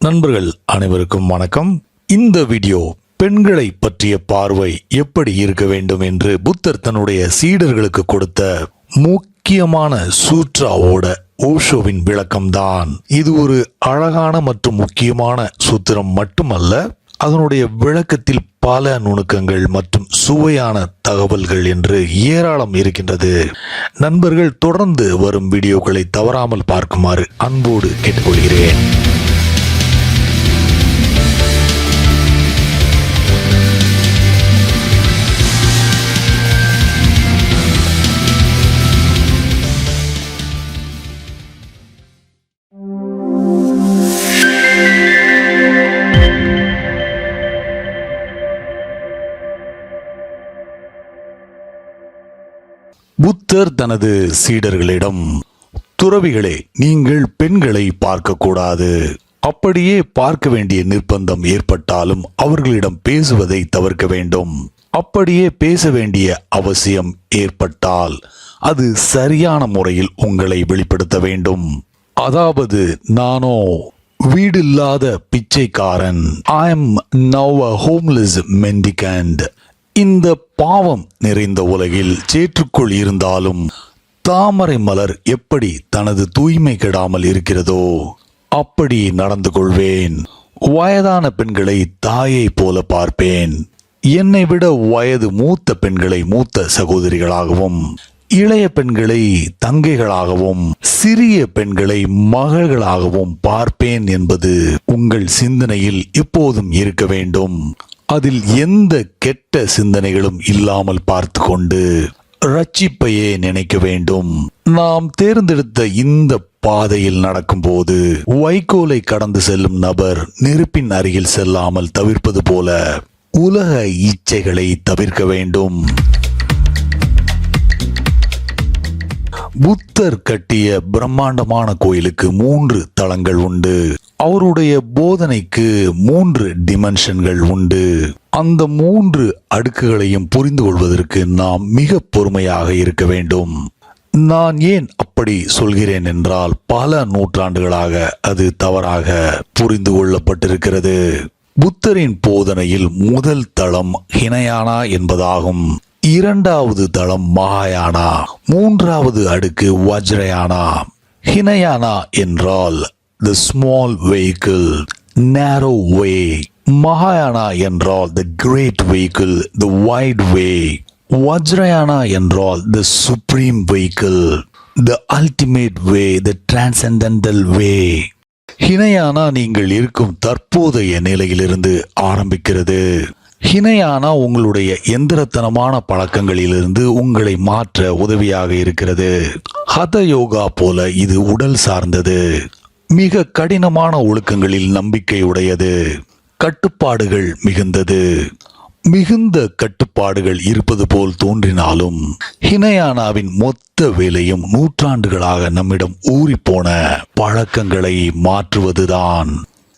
நண்பர்கள் அனைவருக்கும் வணக்கம். இந்த வீடியோ பெண்களை பற்றிய பார்வை எப்படி இருக்க வேண்டும் என்று புத்தர் தன்னுடைய சீடர்களுக்கு கொடுத்த முக்கியமான சூத்ராவோட ஓஷோவின் விளக்கம்தான். இது ஒரு அழகான மற்றும் முக்கியமான சூத்திரம் மட்டுமல்ல, அதனுடைய விளக்கத்தில் பல நுணுக்கங்கள் மற்றும் சுவையான தகவல்கள் என்று ஏராளம் இருக்கின்றது. நண்பர்கள் தொடர்ந்து வரும் வீடியோக்களை தவறாமல் பார்க்குமாறு அன்போடு கேட்டுக்கொள்கிறேன். புத்தர் தனது சீடர்களிடம், துறவிகளே, நீங்கள் பெண்களை பார்க்கக்கூடாது. அப்படியே பார்க்க வேண்டிய நிர்பந்தம் ஏற்பட்டாலும் அவர்களிடம் பேசுவதை தவிர்க்க வேண்டும். அப்படியே பேச வேண்டிய அவசியம் ஏற்பட்டால் அது சரியான முறையில் உங்களை வெளிப்படுத்த வேண்டும். அதாவது, நானோ வீடில்லாத பிச்சைக்காரன், I am now a homeless mendicant. இந்த பாவம் நிறைந்த உலகில் சேற்றுக்குள் இருந்தாலும் தாமரை மலர் எப்படி தனது தூய்மை கெடாமல் இருக்கிறதோ அப்படி நடந்து கொள்வேன். வயதான பெண்களை தாயை போல பார்ப்பேன். என்னை விட வயது மூத்த பெண்களை மூத்த சகோதரிகளாகவும், இளைய பெண்களை தங்கைகளாகவும், சிறிய பெண்களை மகள்களாகவும் பார்ப்பேன் என்பது உங்கள் சிந்தனையில் எப்போதும் இருக்க வேண்டும். அதில் எந்த கெட்ட சிந்தனைகளும் இல்லாமல் பார்த்து கொண்டு ரட்சிப்பையே நினைக்க வேண்டும். நாம் தேர்ந்தெடுத்த இந்த பாதையில் நடக்கும்போது வைக்கோலை கடந்து செல்லும் நபர் நெருப்பின் அருகில் செல்லாமல் தவிர்ப்பது போல உலக இச்சைகளை தவிர்க்க வேண்டும். புத்தர் கட்டிய பிரம்மாண்டமான கோயிலுக்கு 3 தளங்கள் உண்டு. அவருடைய போதனைக்கு 3 டிமென்ஷன்கள் உண்டு. அந்த 3 அடுக்குகளையும் புரிந்து கொள்வதற்கு நாம் மிக பொறுமையாக இருக்க வேண்டும். நான் ஏன் அப்படி சொல்கிறேன் என்றால், பல நூற்றாண்டுகளாக அது தவறாக புரிந்து கொள்ளப்பட்டிருக்கிறது. புத்தரின் போதனையில் முதல் தளம் ஹினயானா என்பதாகும். 2வது தளம் மகாயானா, 3வது அடுக்கு வஜ்ரயானா. ஹினயானா என்றால் the small vehicle, narrow way. மகாயானா என்றால் the great vehicle, the wide way. வஜ்ரயானா என்றால் the supreme vehicle, the ultimate way, the transcendental way. ஹினயானா நீங்கள் இருக்கும் தற்போதைய நிலையிலிருந்து ஆரம்பிக்கிறது. ஹினயானா உங்களுடைய எந்திரத்தனமான பழக்கங்களிலிருந்து உங்களை மாற்ற உதவியாக இருக்கிறது. ஹத யோகா போல இது உடல் சார்ந்தது. மிக கடினமான ஒழுக்கங்களில் நம்பிக்கை உடையது. கட்டுப்பாடுகள் மிகுந்தது. மிகுந்த கட்டுப்பாடுகள் இருப்பது போல் தோன்றினாலும் ஹினயானாவின் மொத்த வேலையும் நூற்றாண்டுகளாக நம்மிடம் ஊறிப்போன பழக்கங்களை மாற்றுவதுதான்.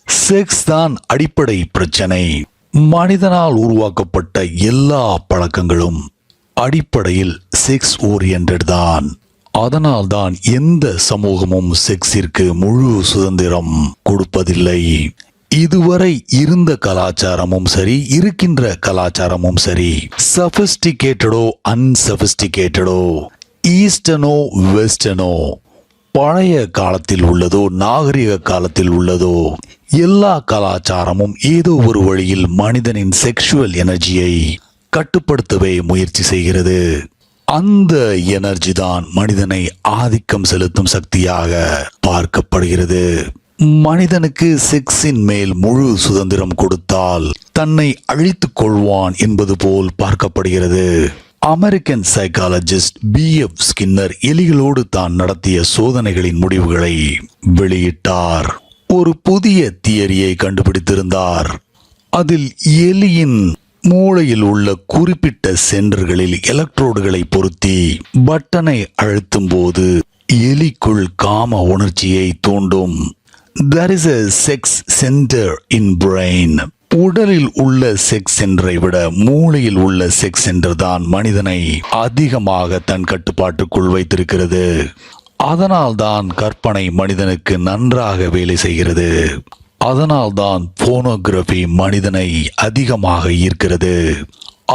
செக்ஸ் தான் அடிப்படை பிரச்சனை. மனிதனால் உருவாக்கப்பட்ட எல்லா பழக்கங்களும் அடிப்படையில் செக்ஸ் ஓரியன்டட் தான். அதனால்தான் எந்த சமூகமும் செக்ஸிற்கு முழு சுதந்திரம் கொடுப்பதில்லை. இதுவரை இருந்த கலாச்சாரமும் சரி, இருக்கின்ற கலாச்சாரமும் சரி, சபிஸ்டிகேட்டடோ அன்சபிஸ்டிகேட்டடோ, ஈஸ்டர்னோ வெஸ்டர்னோ, பழைய காலத்தில் உள்ளதோ நாகரிக காலத்தில் உள்ளதோ, எல்லா கலாச்சாரமும் ஏதோ ஒரு வழியில் மனிதனின் செக்ஷுவல் எனர்ஜியை கட்டுப்படுத்தவே முயற்சி செய்கிறது. அந்த எனர்ஜி தான் மனிதனை ஆதிக்கம் செலுத்தும் சக்தியாக பார்க்கப்படுகிறது. மனிதனுக்கு செக்ஸின் மேல் முழு சுதந்திரம் கொடுத்தால் தன்னை அழித்துக் கொள்வான் என்பது போல் பார்க்கப்படுகிறது. American psychologist B.F. ஸ்கின்னர் எலிகளோடு தான் நடத்திய சோதனைகளின் முடிவுகளை வெளியிட்டார். ஒரு புதிய தியரியை கண்டுபிடித்திருந்தார். அதில் எலியின் மூளையில் உள்ள குறிப்பிட்ட சென்டர்களில் எலக்ட்ரோடுகளை பொருத்தி பட்டனை அழுத்தும் போது எலிக்குள் காம உணர்ச்சியை தூண்டும். There is a sex center in brain. உடலில் உள்ள செக்ஸ் சென்டரை விட மூளையில் உள்ள செக்ஸ் சென்டர் தான் மனிதனை அதிகமாக தன் கட்டுப்பாட்டுக்குள் வைத்திருக்கிறது. அதனால்தான் கற்பனை மனிதனுக்கு நன்றாக வேலை செய்கிறது. அதனால்தான் போனோகிராஃபி மனிதனை அதிகமாக ஈர்க்கிறது.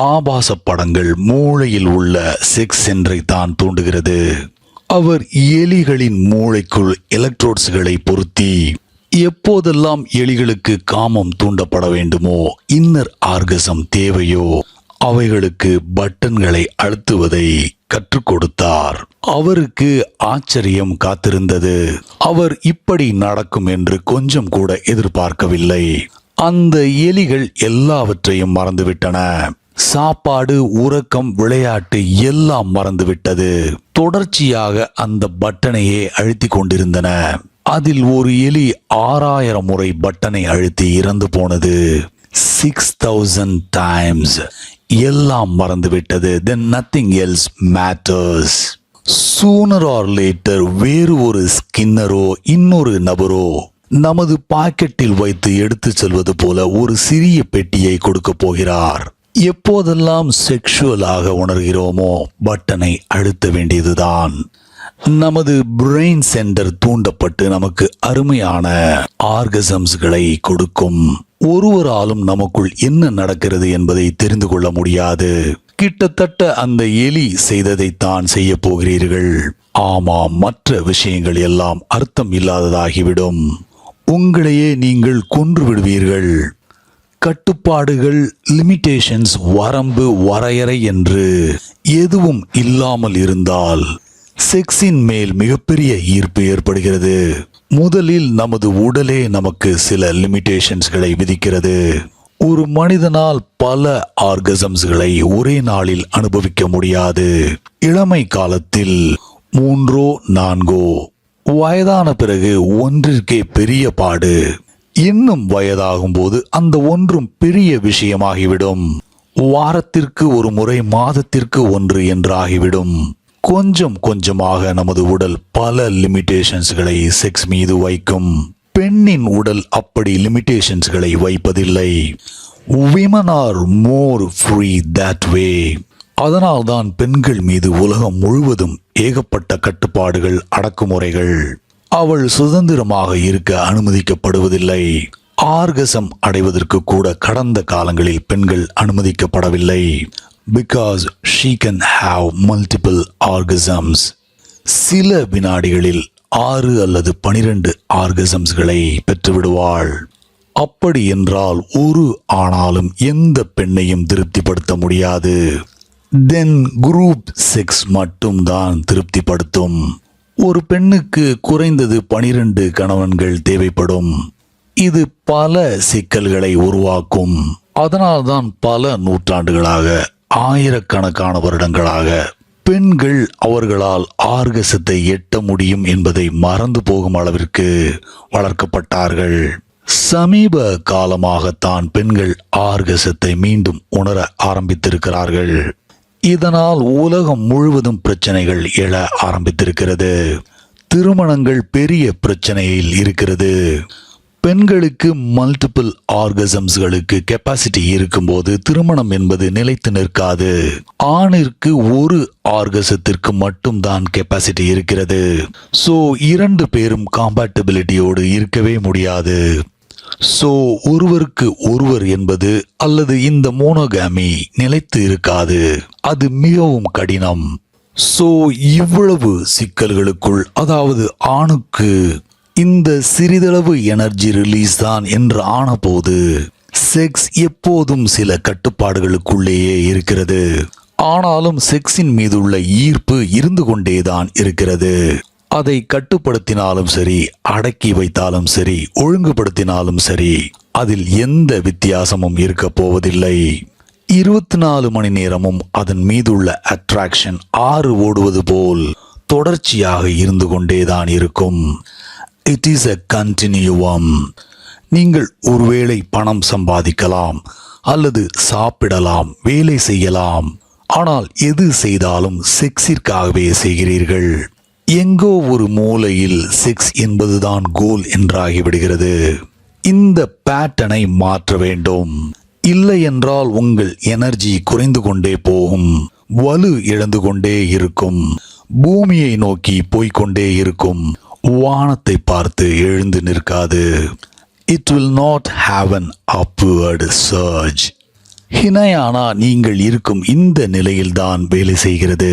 ஆபாச படங்கள் மூளையில் உள்ள செக்ஸ் சென்றை தான் தூண்டுகிறது. அவர் எலிகளின் மூளைக்குள் எலக்ட்ரோட்ஸ்களை பொருத்தி எப்போதெல்லாம் எலிகளுக்கு காமம் தூண்டப்பட வேண்டுமோ, இன்னர் ஆர்கசம் தேவையோ, அவைகளுக்கு பட்டன்களை அழுத்துவதை கற்றுக் கொடுத்தார். அவருக்கு ஆச்சரியம் காத்திருந்தது. அவர் இப்படி நடக்கும் என்று கொஞ்சம் கூட எதிர்பார்க்கவில்லை. அந்த எலிகள் எல்லாவற்றையும் மறந்துவிட்டன. சாப்பாடு, உறக்கம், விளையாட்டு எல்லாம் மறந்துவிட்டது. தொடர்ச்சியாக அந்த பட்டனையே அழுத்தி கொண்டிருந்தன. அதில் ஒரு எலி 6000 முறை பட்டனை அழுத்தி இறந்து போனது. 6000 times. எல்லாம் மறந்துவிட்டது. Then nothing else matters. Sooner or later வேறு ஒரு ஸ்கின்னரோ இன்னொரு நபரோ நமது பாக்கெட்டில் வைத்து எடுத்து செல்வது போல ஒரு சிறிய பெட்டியை கொடுக்க போகிறார். எப்போதெல்லாம் செக்ஷுவலாக உணர்கிறோமோ பட்டனை அழுத்த வேண்டியதுதான். நமது பிரெயின் சென்டர் தூண்டப்பட்டு நமக்கு அருமையான ஆர்கசம்ஸ்களை கொடுக்கும். ஒருவராலும் நமக்குள் என்ன நடக்கிறது என்பதை தெரிந்து கொள்ள முடியாது. கிட்டத்தட்ட அந்த எலி செய்ததைத்தான் செய்ய போகிறீர்கள். ஆமாம், மற்ற விஷயங்கள் எல்லாம் அர்த்தம் இல்லாததாகிவிடும். உங்களையே நீங்கள் கொன்று விடுவீர்கள். கட்டுப்பாடுகள், லிமிட்டேஷன்ஸ், வரம்பு, வரையறை என்று எதுவும் இல்லாமல் இருந்தால் செக்ஸின் மேல் மிகப்பெரிய ஈர்ப்பு ஏற்படுகிறது. முதலில் நமது உடலே நமக்கு சில லிமிட்டேஷன்ஸ்களை விதிக்கிறது. ஒரு மனிதனால் பல ஆர்கசம்ஸ்களை ஒரே நாளில் அனுபவிக்க முடியாது. இளமை காலத்தில் 3 4, வயதான பிறகு ஒன்றிற்கே பெரிய பாடு. இன்னும் வயதாகும் போது அந்த ஒன்றும் பெரிய விஷயமாகிவிடும். வாரத்திற்கு ஒரு முறை, மாதத்திற்கு 1 என்று ஆகிவிடும். கொஞ்சம் கொஞ்சமாக நமது உடல் பல லிமிட்டேஷன்ஸ்களை செக்ஸ் மீது வைக்கும். பெண்ணின் உடல் அப்படி லிமிட்டேஷன்ஸ்களை வைப்பதில்லை. women are more free that way. அதனால்தான் பெண்கள் மீது உலகம் முழுவதும் ஏகப்பட்ட கட்டுப்பாடுகள், அடக்குமுறைகள். அவள் சுதந்திரமாக இருக்க அனுமதிக்கப்படுவதில்லை. ஆர்கசம் அடைவதற்கு கூட கடந்த காலங்களில் பெண்கள் அனுமதிக்கப்படவில்லை. Because she can have multiple orgasms. சில வினாடிகளில் 6 அல்லது 12 ஆர்கசம்ஸ்களை பெற்றுவிடுவாள். அப்படி என்றால் ஒரு ஆணாலும் எந்த பெண்ணையும் திருப்திப்படுத்த முடியாது. தென் குரூப் செக்ஸ் மட்டும்தான் திருப்திப்படுத்தும். ஒரு பெண்ணுக்கு குறைந்தது 12 கணவன்கள் தேவைப்படும். இது பல சிக்கல்களை உருவாக்கும். அதனால்தான் பல நூற்றாண்டுகளாக, ஆயிரக்கணக்கான வருடங்களாக பெண்கள் அவர்களால் ஆர்கசத்தை எட்ட முடியும் என்பதை மறந்து போகும் அளவிற்கு வளர்க்கப்பட்டார்கள். சமீப காலமாகத்தான் பெண்கள் ஆர்கசத்தை மீண்டும் உணர ஆரம்பித்திருக்கிறார்கள். இதனால் உலகம் முழுவதும் பிரச்சனைகள் எழ ஆரம்பித்திருக்கிறது. திருமணங்கள் பெரிய பிரச்சனையில் இருக்கிறது. பெண்களுக்கு மல்டிபிள் ஆர்கசம்ஸ்களுக்கு கெப்பாசிட்டி இருக்கும்போது திருமணம் என்பது நிலைத்து நிற்காது. ஆணிற்கு ஒரு ஆர்கசத்திற்கு மட்டும்தான் கெப்பாசிட்டி இருக்கிறது. சோ 2 பேரும் காம்பேட்டபிலிட்டியோடு இருக்கவே முடியாது. சோ ஒருவருக்கு ஒருவர் என்பது அல்லது இந்த மோனோகாமி நிலைத்து இருக்காது. அது மிகவும் கடினம். சோ இவ்வளவு சிக்கல்களுக்குள், அதாவது ஆணுக்கு இந்த சிறிதளவு எனர்ஜி ரிலீஸ் தான் என்று ஆனபோது செக்ஸ் எப்போதும் சில கட்டுப்பாடுகளுக்குள்ளேயே இருக்கிறது. ஆனாலும் செக்ஸின் மீதுள்ள ஈர்ப்பு இருந்து கொண்டேதான் இருக்கிறது. அதை கட்டுப்படுத்தினாலும் சரி, அடக்கி வைத்தாலும் சரி, ஒழுங்குபடுத்தினாலும் சரி, அதில் எந்த வித்தியாசமும் இருக்க போவதில்லை. 24 மணி நேரமும் அதன் மீதுள்ள அட்ராக்ஷன் ஆறு ஓடுவது போல் தொடர்ச்சியாக இருந்து கொண்டேதான் இருக்கும். It is a continuum. நீங்கள் ஒருவேளை பணம் சம்பாதிக்கலாம் அல்லது சாப்பிடலாம், வேலை செய்யலாம். ஆனால் எது செய்தாலும் செக்ஸிற்காகவே செய்கிறீர்கள். எங்கோ ஒரு மூலையில் செக்ஸ் என்பதுதான் கோல் என்றாகிவிடுகிறது. இந்த பேட்டர்னை மாற்ற வேண்டும். இல்லை என்றால் உங்கள் எனர்ஜி குறைந்து கொண்டே போகும். வலு இழந்து கொண்டே இருக்கும். பூமியை நோக்கி போய்கொண்டே இருக்கும். வானத்தை பார்த்து எழுந்து நிற்காது. it will not have an upward surge. ஹினயானா நீங்கள் இருக்கும் இந்த நிலையில்தான் வேலை செய்கிறது.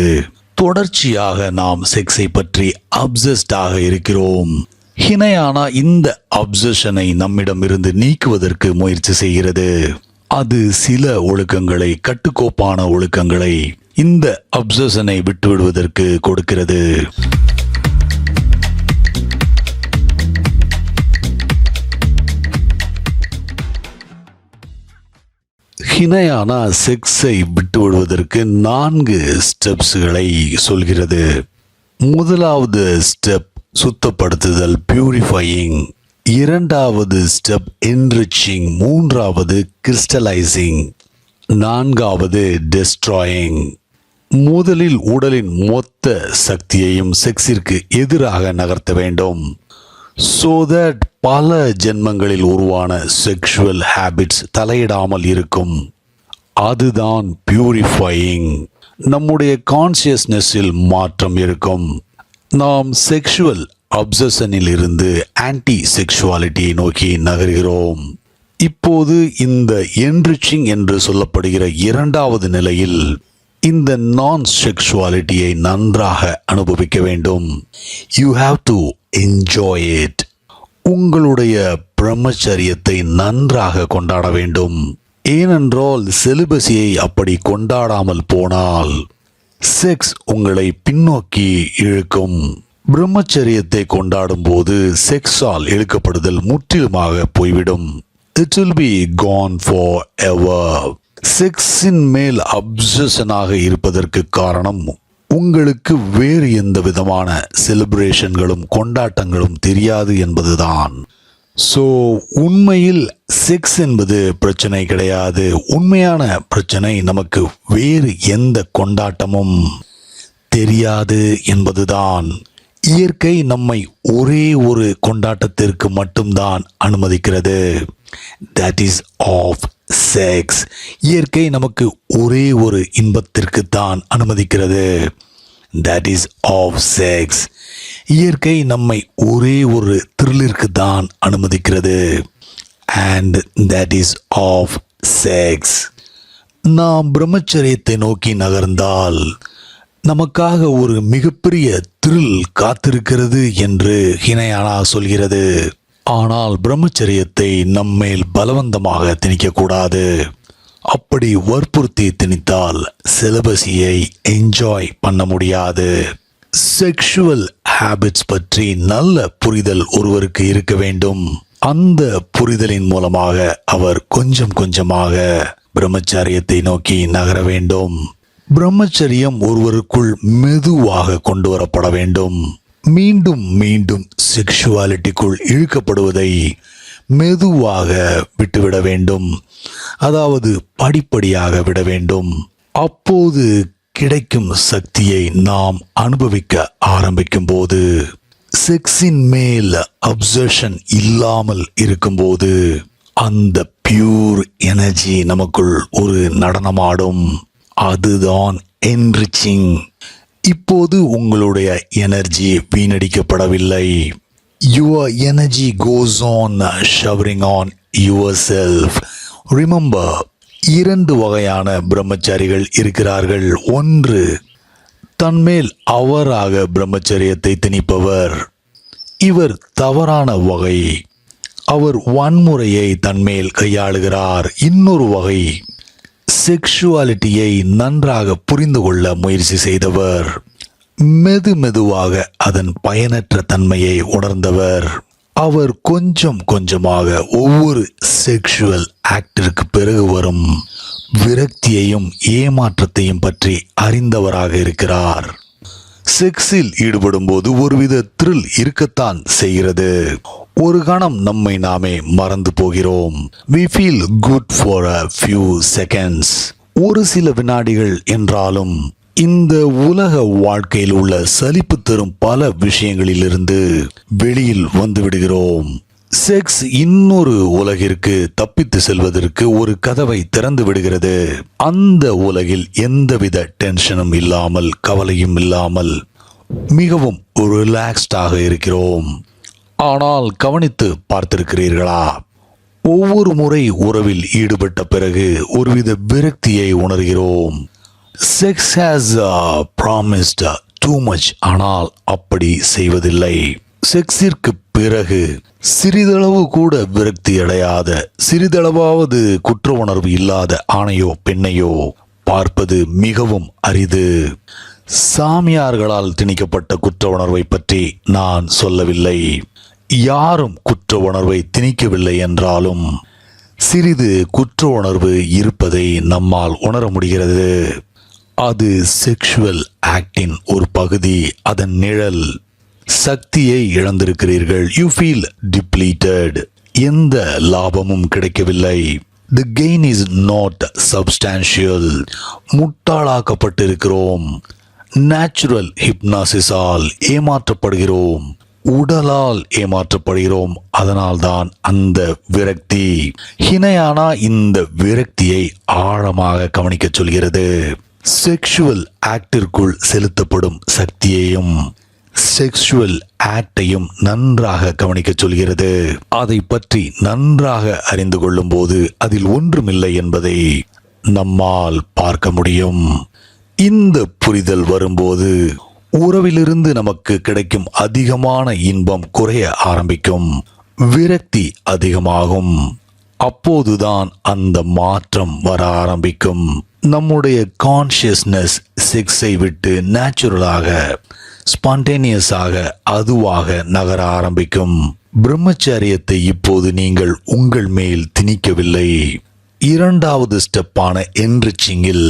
தொடர்ச்சியாக நாம் செக்ஸை பற்றி அப்சஸ்டாக இருக்கிறோம். ஹினயானா இந்த அப்சஷனை நம்மிடமிருந்து நீக்குவதற்கு முயற்சி செய்கிறது. அது சில ஒழுக்கங்களை, கட்டுக்கோப்பான ஒழுக்கங்களை இந்த அப்சஷனை விட்டுவிடுவதற்கு கொடுக்கிறது. ஹினயானா செக்ஸை விட்டுவிடுவதற்கு 4 ஸ்டெப்ஸ்களை சொல்கிறது. முதலாவது ஸ்டெப் சுத்தப்படுத்துதல், பியூரிஃபையிங். இரண்டாவது ஸ்டெப் என்ரிச்சிங். மூன்றாவது கிறிஸ்டலைசிங். நான்காவது டெஸ்ட்ராயிங். முதலில் உடலின் மொத்த சக்தியையும் செக்ஸிற்கு எதிராக நகர்த்த வேண்டும். so that பல ஜென்மங்களில் உருவான செக்ஷுவல் ஹேபிட்ஸ் தலையிடாமல் இருக்கும். அதுதான் பியூரிஃபையிங். நம்முடைய கான்சியஸ்னஸில் மாற்றம் இருக்கும். நாம் செக்ஷுவல் அப்சஷனில் இருந்து ஆன்டி செக்ஷுவாலிட்டியை நோக்கி நகர்கிறோம். இப்போது இந்த என்ரிச்சிங் என்று சொல்லப்படுகிற இரண்டாவது நிலையில் இந்த நான் செக்ஷுவாலிட்டியை நன்றாக அனுபவிக்க வேண்டும். You have to enjoy it. உங்களுடைய பிரம்மச்சரியத்தை நன்றாக கொண்டாட வேண்டும். ஏனென்றால் செலிபஸியை அப்படி கொண்டாடாமல் போனால் செக்ஸ் உங்களை பின்னோக்கி இழுக்கும். பிரம்மச்சரியத்தை கொண்டாடும் போது செக்ஸால் இழுக்கப்படுதல் முற்றிலுமாக போய்விடும். It will be gone forever. செக்ஸின் மேல் அப்சஷனாக இருப்பதற்கு காரணம் உங்களுக்கு வேறு எந்த விதமான செலிப்ரேஷன்களும் கொண்டாட்டங்களும் தெரியாது என்பதுதான். ஸோ உண்மையில் செக்ஸ் என்பது பிரச்சனை கிடையாது. உண்மையான பிரச்சனை நமக்கு வேறு எந்த கொண்டாட்டமும் தெரியாது என்பதுதான். இயற்கை நம்மை ஒரே ஒரு கொண்டாட்டத்திற்கு மட்டும்தான் அனுமதிக்கிறது. That is of sex. இயற்கை நமக்கு ஒரே ஒரு இன்பத்திற்கு தான் அனுமதிக்கிறது. That is of sex. இயற்கை நம்மை ஒரே ஒரு த்ரில்லிற்கு தான் அனுமதிக்கிறது. And that is of sex. நாம் பிரம்மச்சரியத்தை நோக்கி நகர்ந்தால் நமக்காக ஒரு மிகப்பெரிய த்ரில் காத்திருக்கிறது என்று ஹினயானா சொல்கிறது. ஆனால் பிரம்மச்சரியத்தை நம்மேல் பலவந்தமாக திணிக்கக்கூடாது. அப்படி வற்புறுத்தி திணித்தால் செலிபஸியை என்ஜாய் பண்ண முடியாது. செக்ஷுவல் ஹேபிட்ஸ் பற்றி நல்ல புரிதல் ஒருவருக்கு இருக்க வேண்டும். அந்த புரிதலின் மூலமாக அவர் கொஞ்சம் கொஞ்சமாக பிரம்மச்சரியத்தை நோக்கி நகர வேண்டும். பிரம்மச்சரியம் ஒருவருக்குள் மெதுவாக கொண்டு வரப்பட வேண்டும். மீண்டும் மீண்டும் செக்ஷுவாலிட்டிக்குள் இழுக்கப்படுவதை மெதுவாக விட்டுவிட வேண்டும். அதாவது படிப்படியாக விட வேண்டும். அப்போது கிடைக்கும் சக்தியை நாம் அனுபவிக்க ஆரம்பிக்கும் போது, செக்ஸின் மேல் அப்சஷன் இல்லாமல் இருக்கும்போது அந்த பியூர் எனர்ஜி நமக்குள் ஒரு நடனமாடும். அதுதான் என்ரிச்சிங். இப்போது உங்களுடைய energy வீணடிக்கப்படவில்லை. Your energy goes on showering on yourself. Remember, 2 வகையான பிரம்மச்சாரிகள் இருக்கிறார்கள். ஒன்று, தன்மேல் அவராக பிரம்மச்சரியத்தை திணிப்பவர். இவர் தவறான வகை. அவர் வன்முறையை தன்மேல் கையாளுகிறார். இன்னொரு வகை, செக்ஷுவாலிட்டியை நன்றாக புரிந்து கொள்ள முயற்சி செய்தவர். மெதுவாக அதன் பயனற்ற தன்மையை உணர்ந்தவர். அவர் கொஞ்சம் கொஞ்சமாக ஒவ்வொரு செக்ஷுவல் ஆக்டிற்கு பிறகு வரும் விரக்தியையும் ஏமாற்றத்தையும் பற்றி அறிந்தவராக இருக்கிறார். செக்ஸில் ஈடுபடும் போது ஒருவித த்ரில் இருக்கத்தான் செய்கிறது. ஒரு கணம் நம்மை நாமே மறந்து போகிறோம். We feel good for a few seconds. ஒரு சில வினாடிகள் என்றாலும் இந்த உலக வாழ்க்கையில் உள்ள சலிப்பு தரும் பல விஷயங்களிலிருந்து வெளியில் வந்து விடுகிறோம். செக்ஸ் இன்னொரு உலகிற்கு தப்பித்து செல்வதற்கு ஒரு கதவை திறந்து விடுகிறது. அந்த உலகில் எந்தவித டென்ஷனும் இல்லாமல், கவலையும் இல்லாமல் மிகவும் ரிலாக்ஸ்டாக இருக்கிறோம். ஆனால் கவனித்து பார்த்திருக்கிறீர்களா? ஒவ்வொரு முறை உறவில் ஈடுபட்ட பிறகு ஒருவித விரக்தியை உணர்கிறோம். Sex has promised too much, ஆனால் அப்படி செய்வதில்லை. செக்ஸிற்கு பிறகு சிறிதளவு கூட விரக்தி அடையாத, சிறிதளவாவது குற்ற உணர்வு இல்லாத ஆணையோ பெண்ணையோ பார்ப்பது மிகவும் அரிது. சாமியார்களால் திணிக்கப்பட்ட குற்ற உணர்வை பற்றி நான் சொல்லவில்லை. யாரும் குற்ற உணர்வை திணிக்கவில்லை என்றாலும் சிறிது குற்ற உணர்வு இருப்பதை நம்மால் உணர முடிகிறது. அது செக்ஷுவல் ஆக்டின் ஒரு பகுதி, அதன் நிழல். சக்தியை இழந்திருக்கிறீர்கள். You feel depleted. எந்த லாபமும் கிடைக்கவில்லை. The gain is not substantial. முட்டாளாக்கப்பட்டிருக்கிறோம். நேச்சுரல் ஹிப்னாசிஸால் ஏமாற்றப்படுகிறோம். உடலால் ஏமாற்றப்படுகிறோம். அதனால்தான் அந்த விரக்தி. ஹினயானா இந்த விரக்தியை ஆழமாக கவனிக்க சொல்கிறது. செக்ஷுவல் ஆக்டிற்குள் செலுத்தப்படும் சக்தியையும் செக்ஷுவல் ஆக்டையும் நன்றாக கவனிக்க சொல்கிறது. அதை பற்றி நன்றாக அறிந்து கொள்ளும் போது அதில் ஒன்றுமில்லை என்பதை நம்மால் பார்க்க முடியும். இந்த புரிதல் வரும்போது உறவிலிருந்து நமக்கு கிடைக்கும் அதிகமான இன்பம் குறைய ஆரம்பிக்கும். விரக்தி அதிகமாகும். அப்போதுதான் அந்த மாற்றம் வர ஆரம்பிக்கும். நம்முடைய கான்ஷியஸ்னஸ் செக்ஸை விட்டு நேச்சுரலாக, ஸ்பான்டேனியஸாக, அதுவாக நகர ஆரம்பிக்கும். பிரம்மச்சரியத்தை இப்போது நீங்கள் உங்கள் மேல் திணிக்கவில்லை. இரண்டாவது ஸ்டெப்பான என்ரிச்சிங்கில்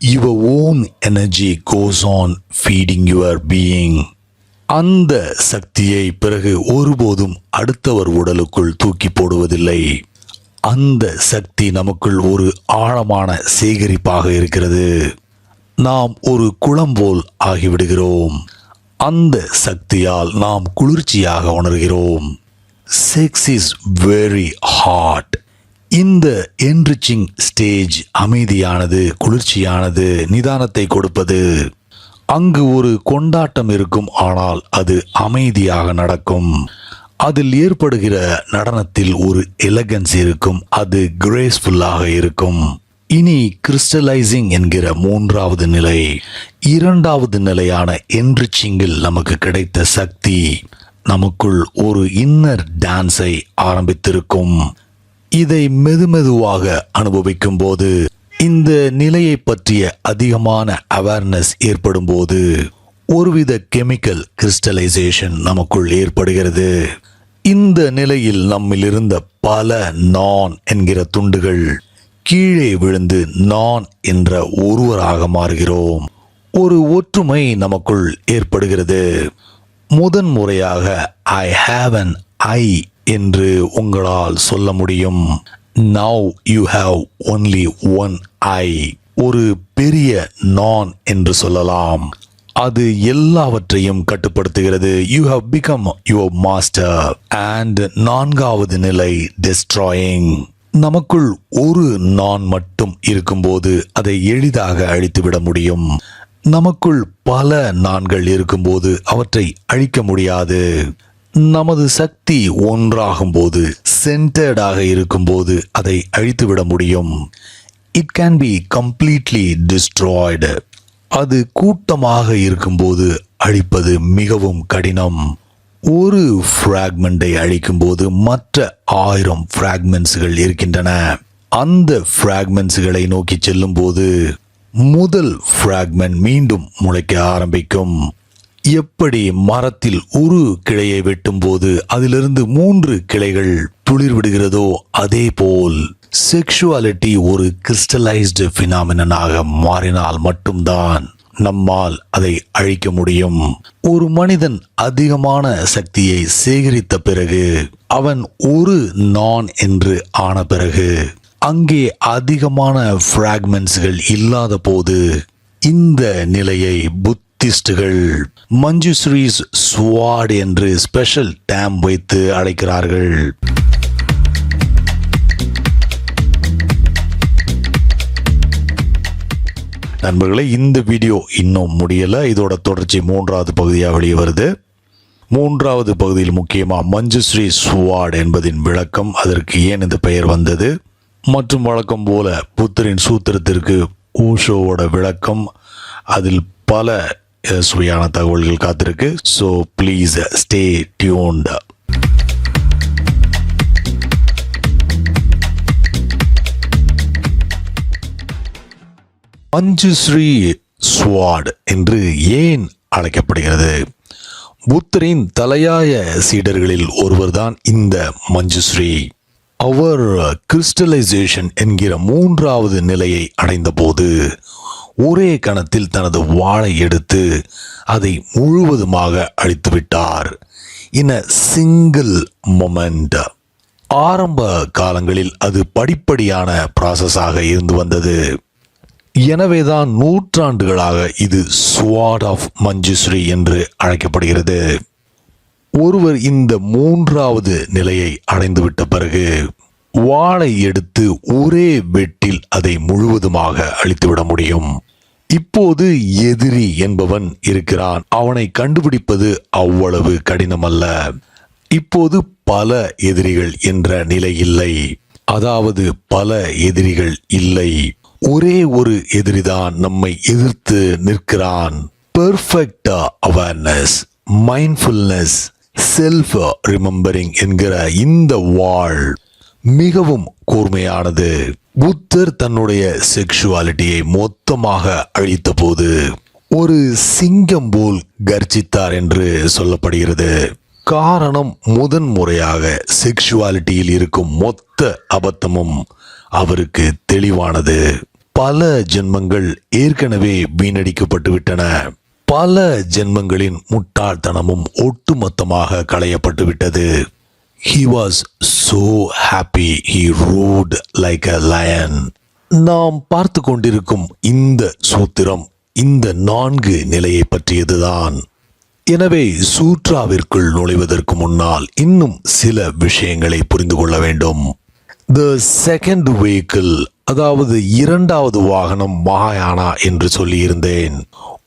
your own energy goes on feeding your being. அந்த சக்தியை பிறகு ஒருபோதும் அடுத்தவர் உடலுக்குள் தூக்கி போடுவதில்லை. அந்த சக்தி நமக்குள் ஒரு ஆழமான சேகரிப்பாக இருக்கிறது. நாம் ஒரு குளம் போல் ஆகிவிடுகிறோம். அந்த சக்தியால் நாம் குளிர்ச்சியாக உணர்கிறோம். Sex is very hot. இந்த என்ரிச்சிங் ஸ்டேஜ் அமைதியானது, குளிர்ச்சியானது, நிதானத்தை கொடுப்பது. அங்கு ஒரு கொண்டாட்டம் இருக்கும், ஆனால் அது அமைதியாக நடக்கும். அதில் ஏற்படுகிற நடனத்தில் ஒரு எலகன்ஸ் இருக்கும். அது கிரேஸ்ஃபுல்லாக இருக்கும். இனி கிறிஸ்டலைசிங் என்கிற மூன்றாவது நிலை. இரண்டாவது நிலையான என்ரிச்சிங்கில் நமக்கு கிடைத்த சக்தி நமக்குள் ஒரு இன்னர் டான்ஸை ஆரம்பித்திருக்கும். இதை மெதுமெதுவாக அனுபவிக்கும் போது, இந்த நிலையை பற்றிய அதிகமான அவேர்னஸ் ஏற்படும் போது ஒருவித கெமிக்கல் கிறிஸ்டலைசேஷன் நமக்குள் ஏற்படுகிறது. இந்த நிலையில் நம்மில் இருந்த பல நான் என்கிற துண்டுகள் கீழே விழுந்து நான் என்ற ஒருவராக மாறுகிறோம். ஒரு ஒற்றுமை நமக்குள் ஏற்படுகிறது. முதன்முறையாக ஐ ஹாவ் அன் ஐ என்று உங்களால் சொல்ல முடியும். Now you have only one I. ஒரு பெரிய நான் என்று சொல்லலாம். அது எல்லாவற்றையும் கட்டுப்படுத்துகிறது. You have become your master. And நான்காவது நிலை destroying. நமக்குள் ஒரு நான் மட்டும் இருக்கும்போது அதை எளிதாக அழித்துவிட முடியும். நமக்குள் பல நான்கள் இருக்கும்போது அவற்றை அழிக்க முடியாது. நமது சக்தி ஒன்றாகும் போது, சென்டர்டாக இருக்கும்போது அதை அழித்துவிட முடியும். It can be completely destroyed. அது கூட்டமாக இருக்கும்போது அழிப்பது மிகவும் கடினம். ஒரு ஃப்ராக்மெண்டை அழிக்கும்போது மற்ற 1000 ஃப்ராக்மெண்ட்ஸ்கள் இருக்கின்றன. அந்த ஃப்ராக்மெண்ட்ஸ்களை நோக்கி செல்லும் போது முதல் ஃப்ராக்மெண்ட் மீண்டும் முளைக்க ஆரம்பிக்கும். எப்படி மரத்தில் ஒரு கிளையை வெட்டும் போது அதிலிருந்து 3 கிளைகள் துளிர் விடுகிறதோ அதே போல் செக்ஷுவாலிட்டி ஒரு கிறிஸ்டலைஸ்டு பினாமினாக மாறினால் மட்டும்தான் நம்மால் அதை அழிக்க முடியும். ஒரு மனிதன் அதிகமான சக்தியை சேகரித்த பிறகு, அவன் ஒரு நான் என்று ஆன பிறகு, அங்கே அதிகமான ஃப்ராக்மெண்ட்ஸ்கள் இல்லாத போது இந்த நிலையை புத்திஸ்டுகள் மஞ்சுஸ்ரீஸ் ஸ்வாட் என்று ஸ்பெஷல் டேம் வைத்து அழைக்கிறார்கள். நண்பர்களே, இந்த வீடியோ இன்னும் முடியல. இதோட தொடர்ச்சி 3வது பகுதியாக வெளியே வருது. மூன்றாவது பகுதியில் முக்கியமா மஞ்சுஸ்ரீ ஸ்வாட் என்பதின் விளக்கம், அதற்கு ஏன் இந்த பெயர் வந்தது, மற்றும் வழக்கம் போல புத்தரின் சூத்திரத்திற்கு ஊஷோவோட விளக்கம், அதில் பல சுவையான தகவல்கள் காத்திருக்கு. So please stay tuned. Manjushri Swat என்று ஏன் அழைக்கப்படுகிறது? புத்தரின் தலையாய சீடர்களில் ஒருவர்தான் இந்த மஞ்சுஸ்ரீ. அவர் கிறிஸ்டலைசேஷன் என்கிற மூன்றாவது நிலையை அடைந்தபோது ஒரே கணத்தில் தனது வாளை எடுத்து அதை முழுவதுமாக அழித்துவிட்டார். இன் a single moment. ஆரம்ப காலங்களில் அது படிப்படியான ப்ராசஸாக இருந்து வந்தது. எனவேதான் நூற்றாண்டுகளாக இது ஸ்வாட் ஆஃப் மஞ்சுஸ்ரீ என்று அழைக்கப்படுகிறது. ஒருவர் இந்த மூன்றாவது நிலையை அடைந்துவிட்ட பிறகு வாளை எடுத்து ஒரே வெட்டில் அதை முழுவதுமாக அழித்துவிட முடியும். இப்போது எதிரி என்பவன் இருக்கிறான். அவனை கண்டுபிடிப்பது அவ்வளவு கடினமல்ல. இப்போது பல எதிரிகள் என்ற நிலை இல்லை. அதாவது பல எதிரிகள் இல்லை, ஒரே ஒரு எதிரிதான் நம்மை எதிர்த்து நிற்கிறான். Perfect awareness, mindfulness, self remembering என்கிற இந்த வாள் மிகவும் கூர்மையானது. புத்தர் தன்னுடைய செக்ஷுவாலிட்டியை மொத்தமாக அழித்த போது ஒரு சிங்கம் போல் கர்ஜித்தார் என்று சொல்லப்படுகிறது. காரணம், முதன்முறையாக செக்ஷுவாலிட்டியில் இருக்கும் மொத்த அபத்தமும் அவருக்கு தெளிவானது. பல ஜென்மங்கள் ஏற்கனவே வீணடிக்கப்பட்டு விட்டன. பல ஜென்மங்களின் முட்டாள்தனமும் ஒட்டுமொத்தமாக களையப்பட்டு விட்டது. He was so happy he roared like a lion. நாம் பார்த்து கொண்டிருக்கும் இந்த சூத்திரம் இந்த 4 நிலையை பற்றியதுதான். எனவே சூத்ராவிற்குள் நுழைவதற்கு முன்னால் இன்னும் சில விஷயங்களை புரிந்து கொள்ள வேண்டும். The second vehicle, அதாவது இரண்டாவது வாகனம் மகாயானா என்று சொல்லியிருந்தேன்.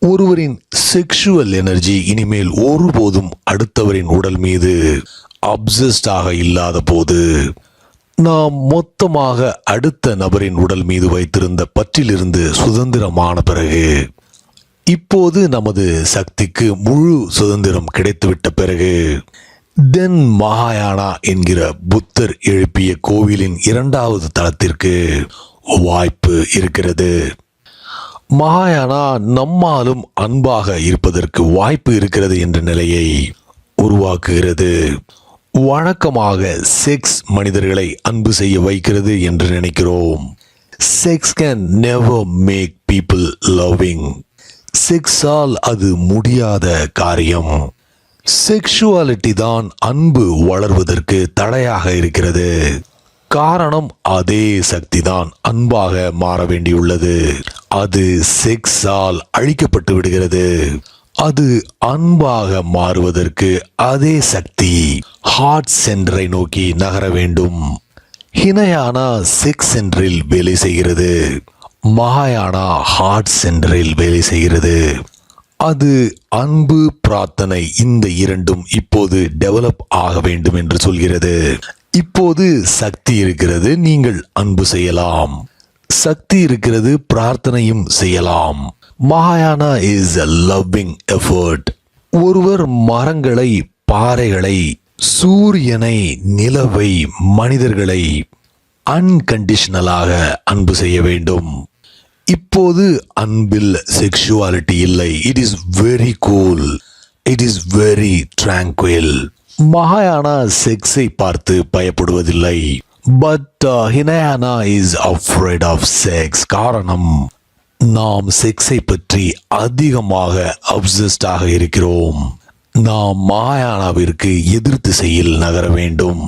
ஒருவரின் செக்ஷுவல் எனர்ஜி இனிமேல் ஒருபோதும் அடுத்தவரின் உடல் மீது அப்சஸ்ட் ஆக இல்லாத போது, நாம் மொத்தமாக அடுத்த நபரின் உடல் மீது வைத்திருந்த பற்றிலிருந்து சுதந்திரமான பிறகு, இப்போது நமது சக்திக்கு முழு சுதந்திரம் கிடைத்துவிட்ட பிறகு, தென் மகாயானா என்கிற புத்தர் எழுப்பிய கோவிலின் இரண்டாவது தளத்திற்கு வாய்ப்பு இருக்கிறது. மகாயானா நம்மாலும் அன்பாக இருப்பதற்கு வாய்ப்பு இருக்கிறது என்ற நிலையை உருவாக்குகிறது. வழக்கமாக செக்ஸ் மனிதர்களை அன்பு செய்ய வைக்கிறது என்று நினைக்கிறோம். Sex can never make people loving. செக்ஸால் அது முடியாத காரியம். செக்ஷுவாலிட்டி தான் அன்பு வளர்வதற்கு தடையாக இருக்கிறது. காரணம், அதே சக்தி தான் அன்பாக மாற வேண்டியுள்ளது. அது செக்ஸால் அழிக்கப்பட்டு விடுகிறது. அது அன்பாக மாறுவதற்கு அதே சக்தி ஹார்ட் சென்டரை நோக்கி நகர வேண்டும். ஹினயானா செக்ஸ் சென்டரில் வேலை செய்கிறது, மகாயானா ஹார்ட் சென்டரில் வேலை செய்கிறது. அது அன்பு, பிரார்த்தனை, இந்த இரண்டும் இப்போது டெவலப் ஆக வேண்டும் என்று சொல்கிறது. இப்போது சக்தி இருக்கிறது, நீங்கள் அன்பு செய்யலாம். சக்தி இருக்கிறது, பிரார்த்தனையும் செய்யலாம். மகாயானா இஸ் a loving effort. ஒருவர் மரங்களை, பாறைகளை, சூரியனை, நிலவை, மனிதர்களை அன்கண்டிஷனலாக அன்பு செய்ய வேண்டும். இப்போது அன்பில் செக்ஷுவாலிட்டி இல்லை. It is very cool, it is very tranquil. மகாயானா செக்ஸை பார்த்து பயப்படுவதில்லை. But Hinayana is afraid of sex. காரணம், நாம் செக்ஸை பற்றி அதிகமாக அப்சஸ்டாக இருக்கிறோம். நாம் மகாயானாவிற்கு எதிர் திசையில் நகர வேண்டும்.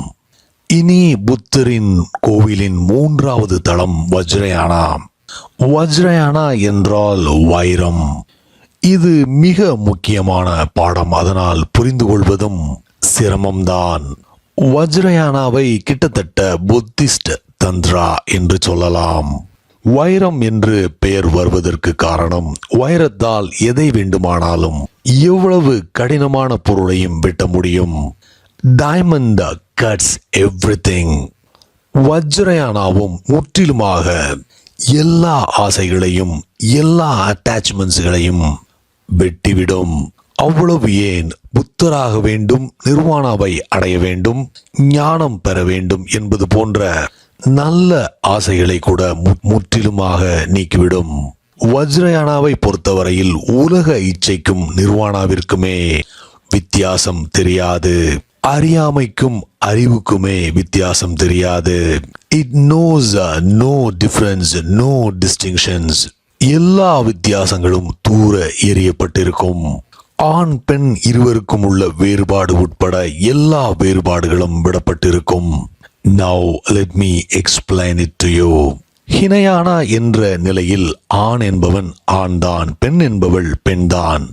இனி புத்தரின் கோவிலின் மூன்றாவது தளம் வஜ்ரயானா. வஜ்ரயானா என்றால் வைரம். இது மிக முக்கியமான பாடம், அதனால் புரிந்து கொள்வதும் சிரமம்தான். வஜ்ரயானாவை கிட்டத்தட்ட புத்திஸ்ட் தந்திரா என்று சொல்லலாம். வைரம் என்று பெயர் வருவதற்கு காரணம், வைரத்தால் எதை வேண்டுமானாலும் எவ்வளவு கடினமான பொருளையும் வெட்ட முடியும். Diamond cuts everything. வஜ்ரயானாவும் முற்றிலுமாக எல்லா ஆசைகளையும் எல்லா அட்டாச்மெண்ட்ஸ்களையும் வெட்டிவிடும். அவ்வளவு ஏன், புத்தராக வேண்டும், நிர்வாணாவை அடைய வேண்டும், ஞானம் பெற வேண்டும் என்பது போன்ற நல்ல ஆசைகளை கூட முற்றிலுமாக நீக்கிவிடும். வஜ்ரயானாவை பொறுத்தவரையில் உலக இச்சைக்கும் நிர்வாணாவிற்குமே வித்தியாசம் தெரியாது. அறியாமைக்கும் அறிவுக்குமே வித்தியாசம் தெரியாது. It knows no difference, no distinctions. எல்லா வித்தியாசங்களும் தூர எறியப்பட்டிருக்கும். ஆண் பெண் இருவருக்கும் உள்ள வேறுபாடு உட்பட எல்லா வேறுபாடுகளும் விடப்பட்டிருக்கும். Now let me explain it to you. ஹினயானா என்ற நிலையில் ஆண் என்பவன் ஆண்தான், பெண் என்பவள் பெண்தான்.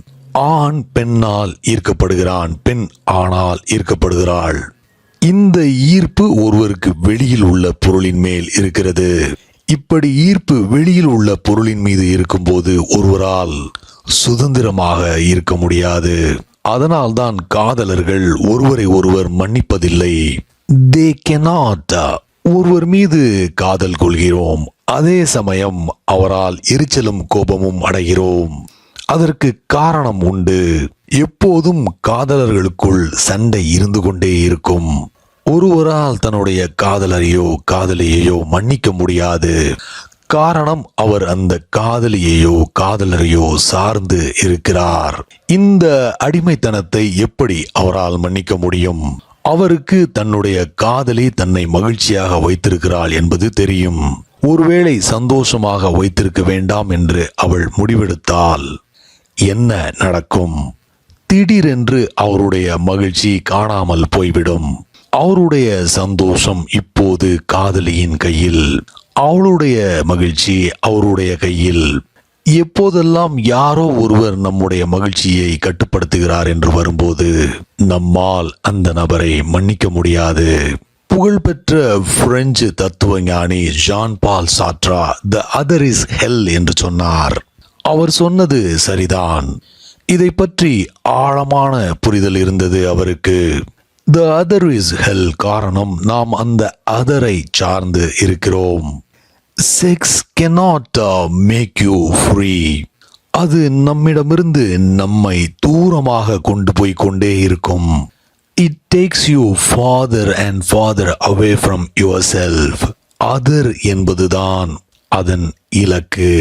ஆண் பெண்ணால் ஈர்க்கப்படுகிறான், பெண் ஆணால் ஈர்க்கப்படுகிறாள். இந்த ஈர்ப்பு ஒருவருக்கு வெளியில் உள்ள பொருளின் மேல் இருக்கிறது. இப்படி ஈர்ப்பு வெளியில் உள்ள பொருளின் மீது இருக்கும்போது ஒருவரால் சுதந்திரமாக இருக்க முடியாது. அதனால்தான் காதலர்கள் ஒருவரை ஒருவர் மன்னிப்பதில்லை. They cannot. ஒருவர் மீது காதல் கொள்கிறோம், அதே சமயம் அவரால் எரிச்சலும் கோபமும் அடைகிறோம். அதற்கு காரணம் உண்டு. எப்போதும் காதலர்களுக்குள் சண்டை இருந்து கொண்டே இருக்கும். ஒருவரால் தன்னுடைய காதலரையோ காதலியையோ மன்னிக்க முடியாது. காரணம், அவர் அந்த காதலியையோ காதலரையோ சார்ந்து இருக்கிறார். இந்த அடிமைத்தனத்தை எப்படி அவரால் மன்னிக்க முடியும்? அவருக்கு தன்னுடைய காதலி தன்னை மகிழ்ச்சியாக வைத்திருக்கிறாள் என்பது தெரியும். ஒருவேளை சந்தோஷமாக வைத்திருக்க வேண்டாம் என்று அவள் முடிவெடுத்தால் என்ன நடக்கும்? திடீரென்று அவருடைய மகிழ்ச்சி காணாமல் போய்விடும். அவருடைய சந்தோஷம் இப்போது காதலியின் கையில், அவளுடைய மகிழ்ச்சி அவருடைய கையில். எப்போதெல்லாம் யாரோ ஒருவர் நம்முடைய மகிழ்ச்சியை கட்டுப்படுத்துகிறார் என்று வரும்போது நம்மால் அந்த நபரை மன்னிக்க முடியாது. புகழ்பெற்ற பிரெஞ்சு தத்துவ ஞானி Jean Paul Sartre the other is hell என்று சொன்னார். அவர் சொன்னது சரிதான். இதை பற்றி ஆழமான புரிதல் இருந்தது அவருக்கு. த அதர் இஸ் ஹெல் காரணம், நாம் அந்த அதரை சார்ந்து இருக்கிறோம். Sex cannot make you free. அது நம்மிடமிருந்து நம்மை தூரமாக கொண்டு போய் கொண்டே இருக்கும். It takes you farther and farther away from yourself. Other என்பதுதான் அதன் இலக்கு.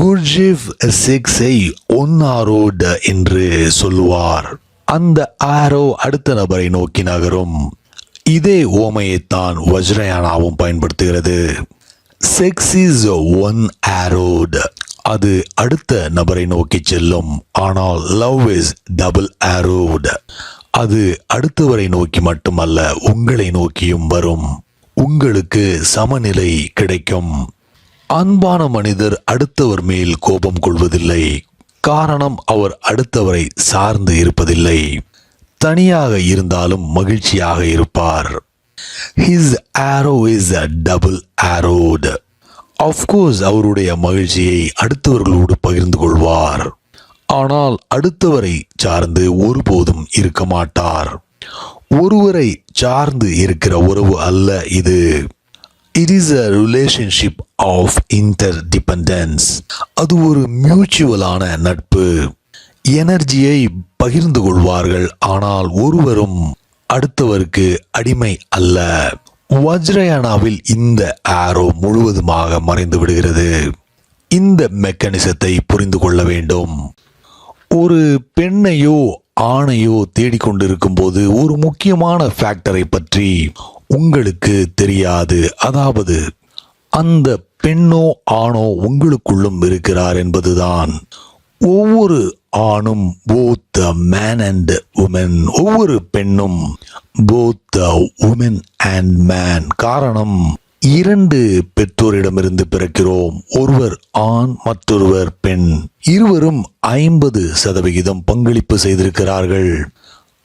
குர்ஜிஃப் செக்ஸை ஒன் ஆரோட் என்று சொல்லுவார். அந்த ஆரோ அடுத்த நபரை நோக்கி நகரும். இதே ஓமையைத்தான் வஜ்ரயானாவும் பயன்படுத்துகிறது. செக்ஸ் இஸ் ஒன் ஆரோட். அது அடுத்த நபரை நோக்கி செல்லும். ஆனால் லவ் இஸ் டபுள் ஆரோட். அது அடுத்தவரை நோக்கி மட்டுமல்ல, உங்களை நோக்கியும் வரும். உங்களுக்கு சமநிலை கிடைக்கும். அன்பான மனிதர் அடுத்தவர் மேல் கோபம் கொள்வதில்லை. காரணம், அவர் அடுத்தவரை சார்ந்து இருப்பதில்லை. தனியாக இருந்தாலும் மகிழ்ச்சியாக இருப்பார். His arrow is a double arrowed. Of course, அவருடைய மகிழ்ச்சியை அடுத்தவர்களோடு பகிர்ந்து கொள்வார். ஆனால் அடுத்தவரை சார்ந்து ஒருபோதும் இருக்க மாட்டார். ஒருவரை சார்ந்து இருக்கிற உறவு அல்ல இது. It is a relationship of interdependence. அது ஒரு மியூச்சுவலான நட்பு. எனர்ஜியை பகிர்ந்து கொள்வார்கள். ஆனால் ஒருவரும் அடுத்தவருக்கு அடிமை அல்ல. வஜ்ரயானாவில் இந்த ஆரோ முழுவதுமாக மறைந்து விடுகிறது. இந்த மெக்கானிசத்தை புரிந்து கொள்ள வேண்டும். ஒரு பெண்ணையோ ஆணையோ தேடிக்கொண்டிருக்கும் போது ஒரு முக்கியமான ஃபேக்டரை பற்றி உங்களுக்கு தெரியாது. அதாவது அந்த பெண்ணோ ஆணோ உங்களுக்குள்ளும் இருக்கிறார் என்பதுதான். ஒவ்வொரு ஆணும் both man and woman, ஒவ்வொரு பெண்ணும் both woman and man. காரணம், இரண்டு பெற்றோரிடமிருந்து பிறக்கிறோம். ஒருவர் ஆண், மற்றொருவர் பெண். இருவரும் 50% பங்களிப்பு செய்திருக்கிறார்கள்.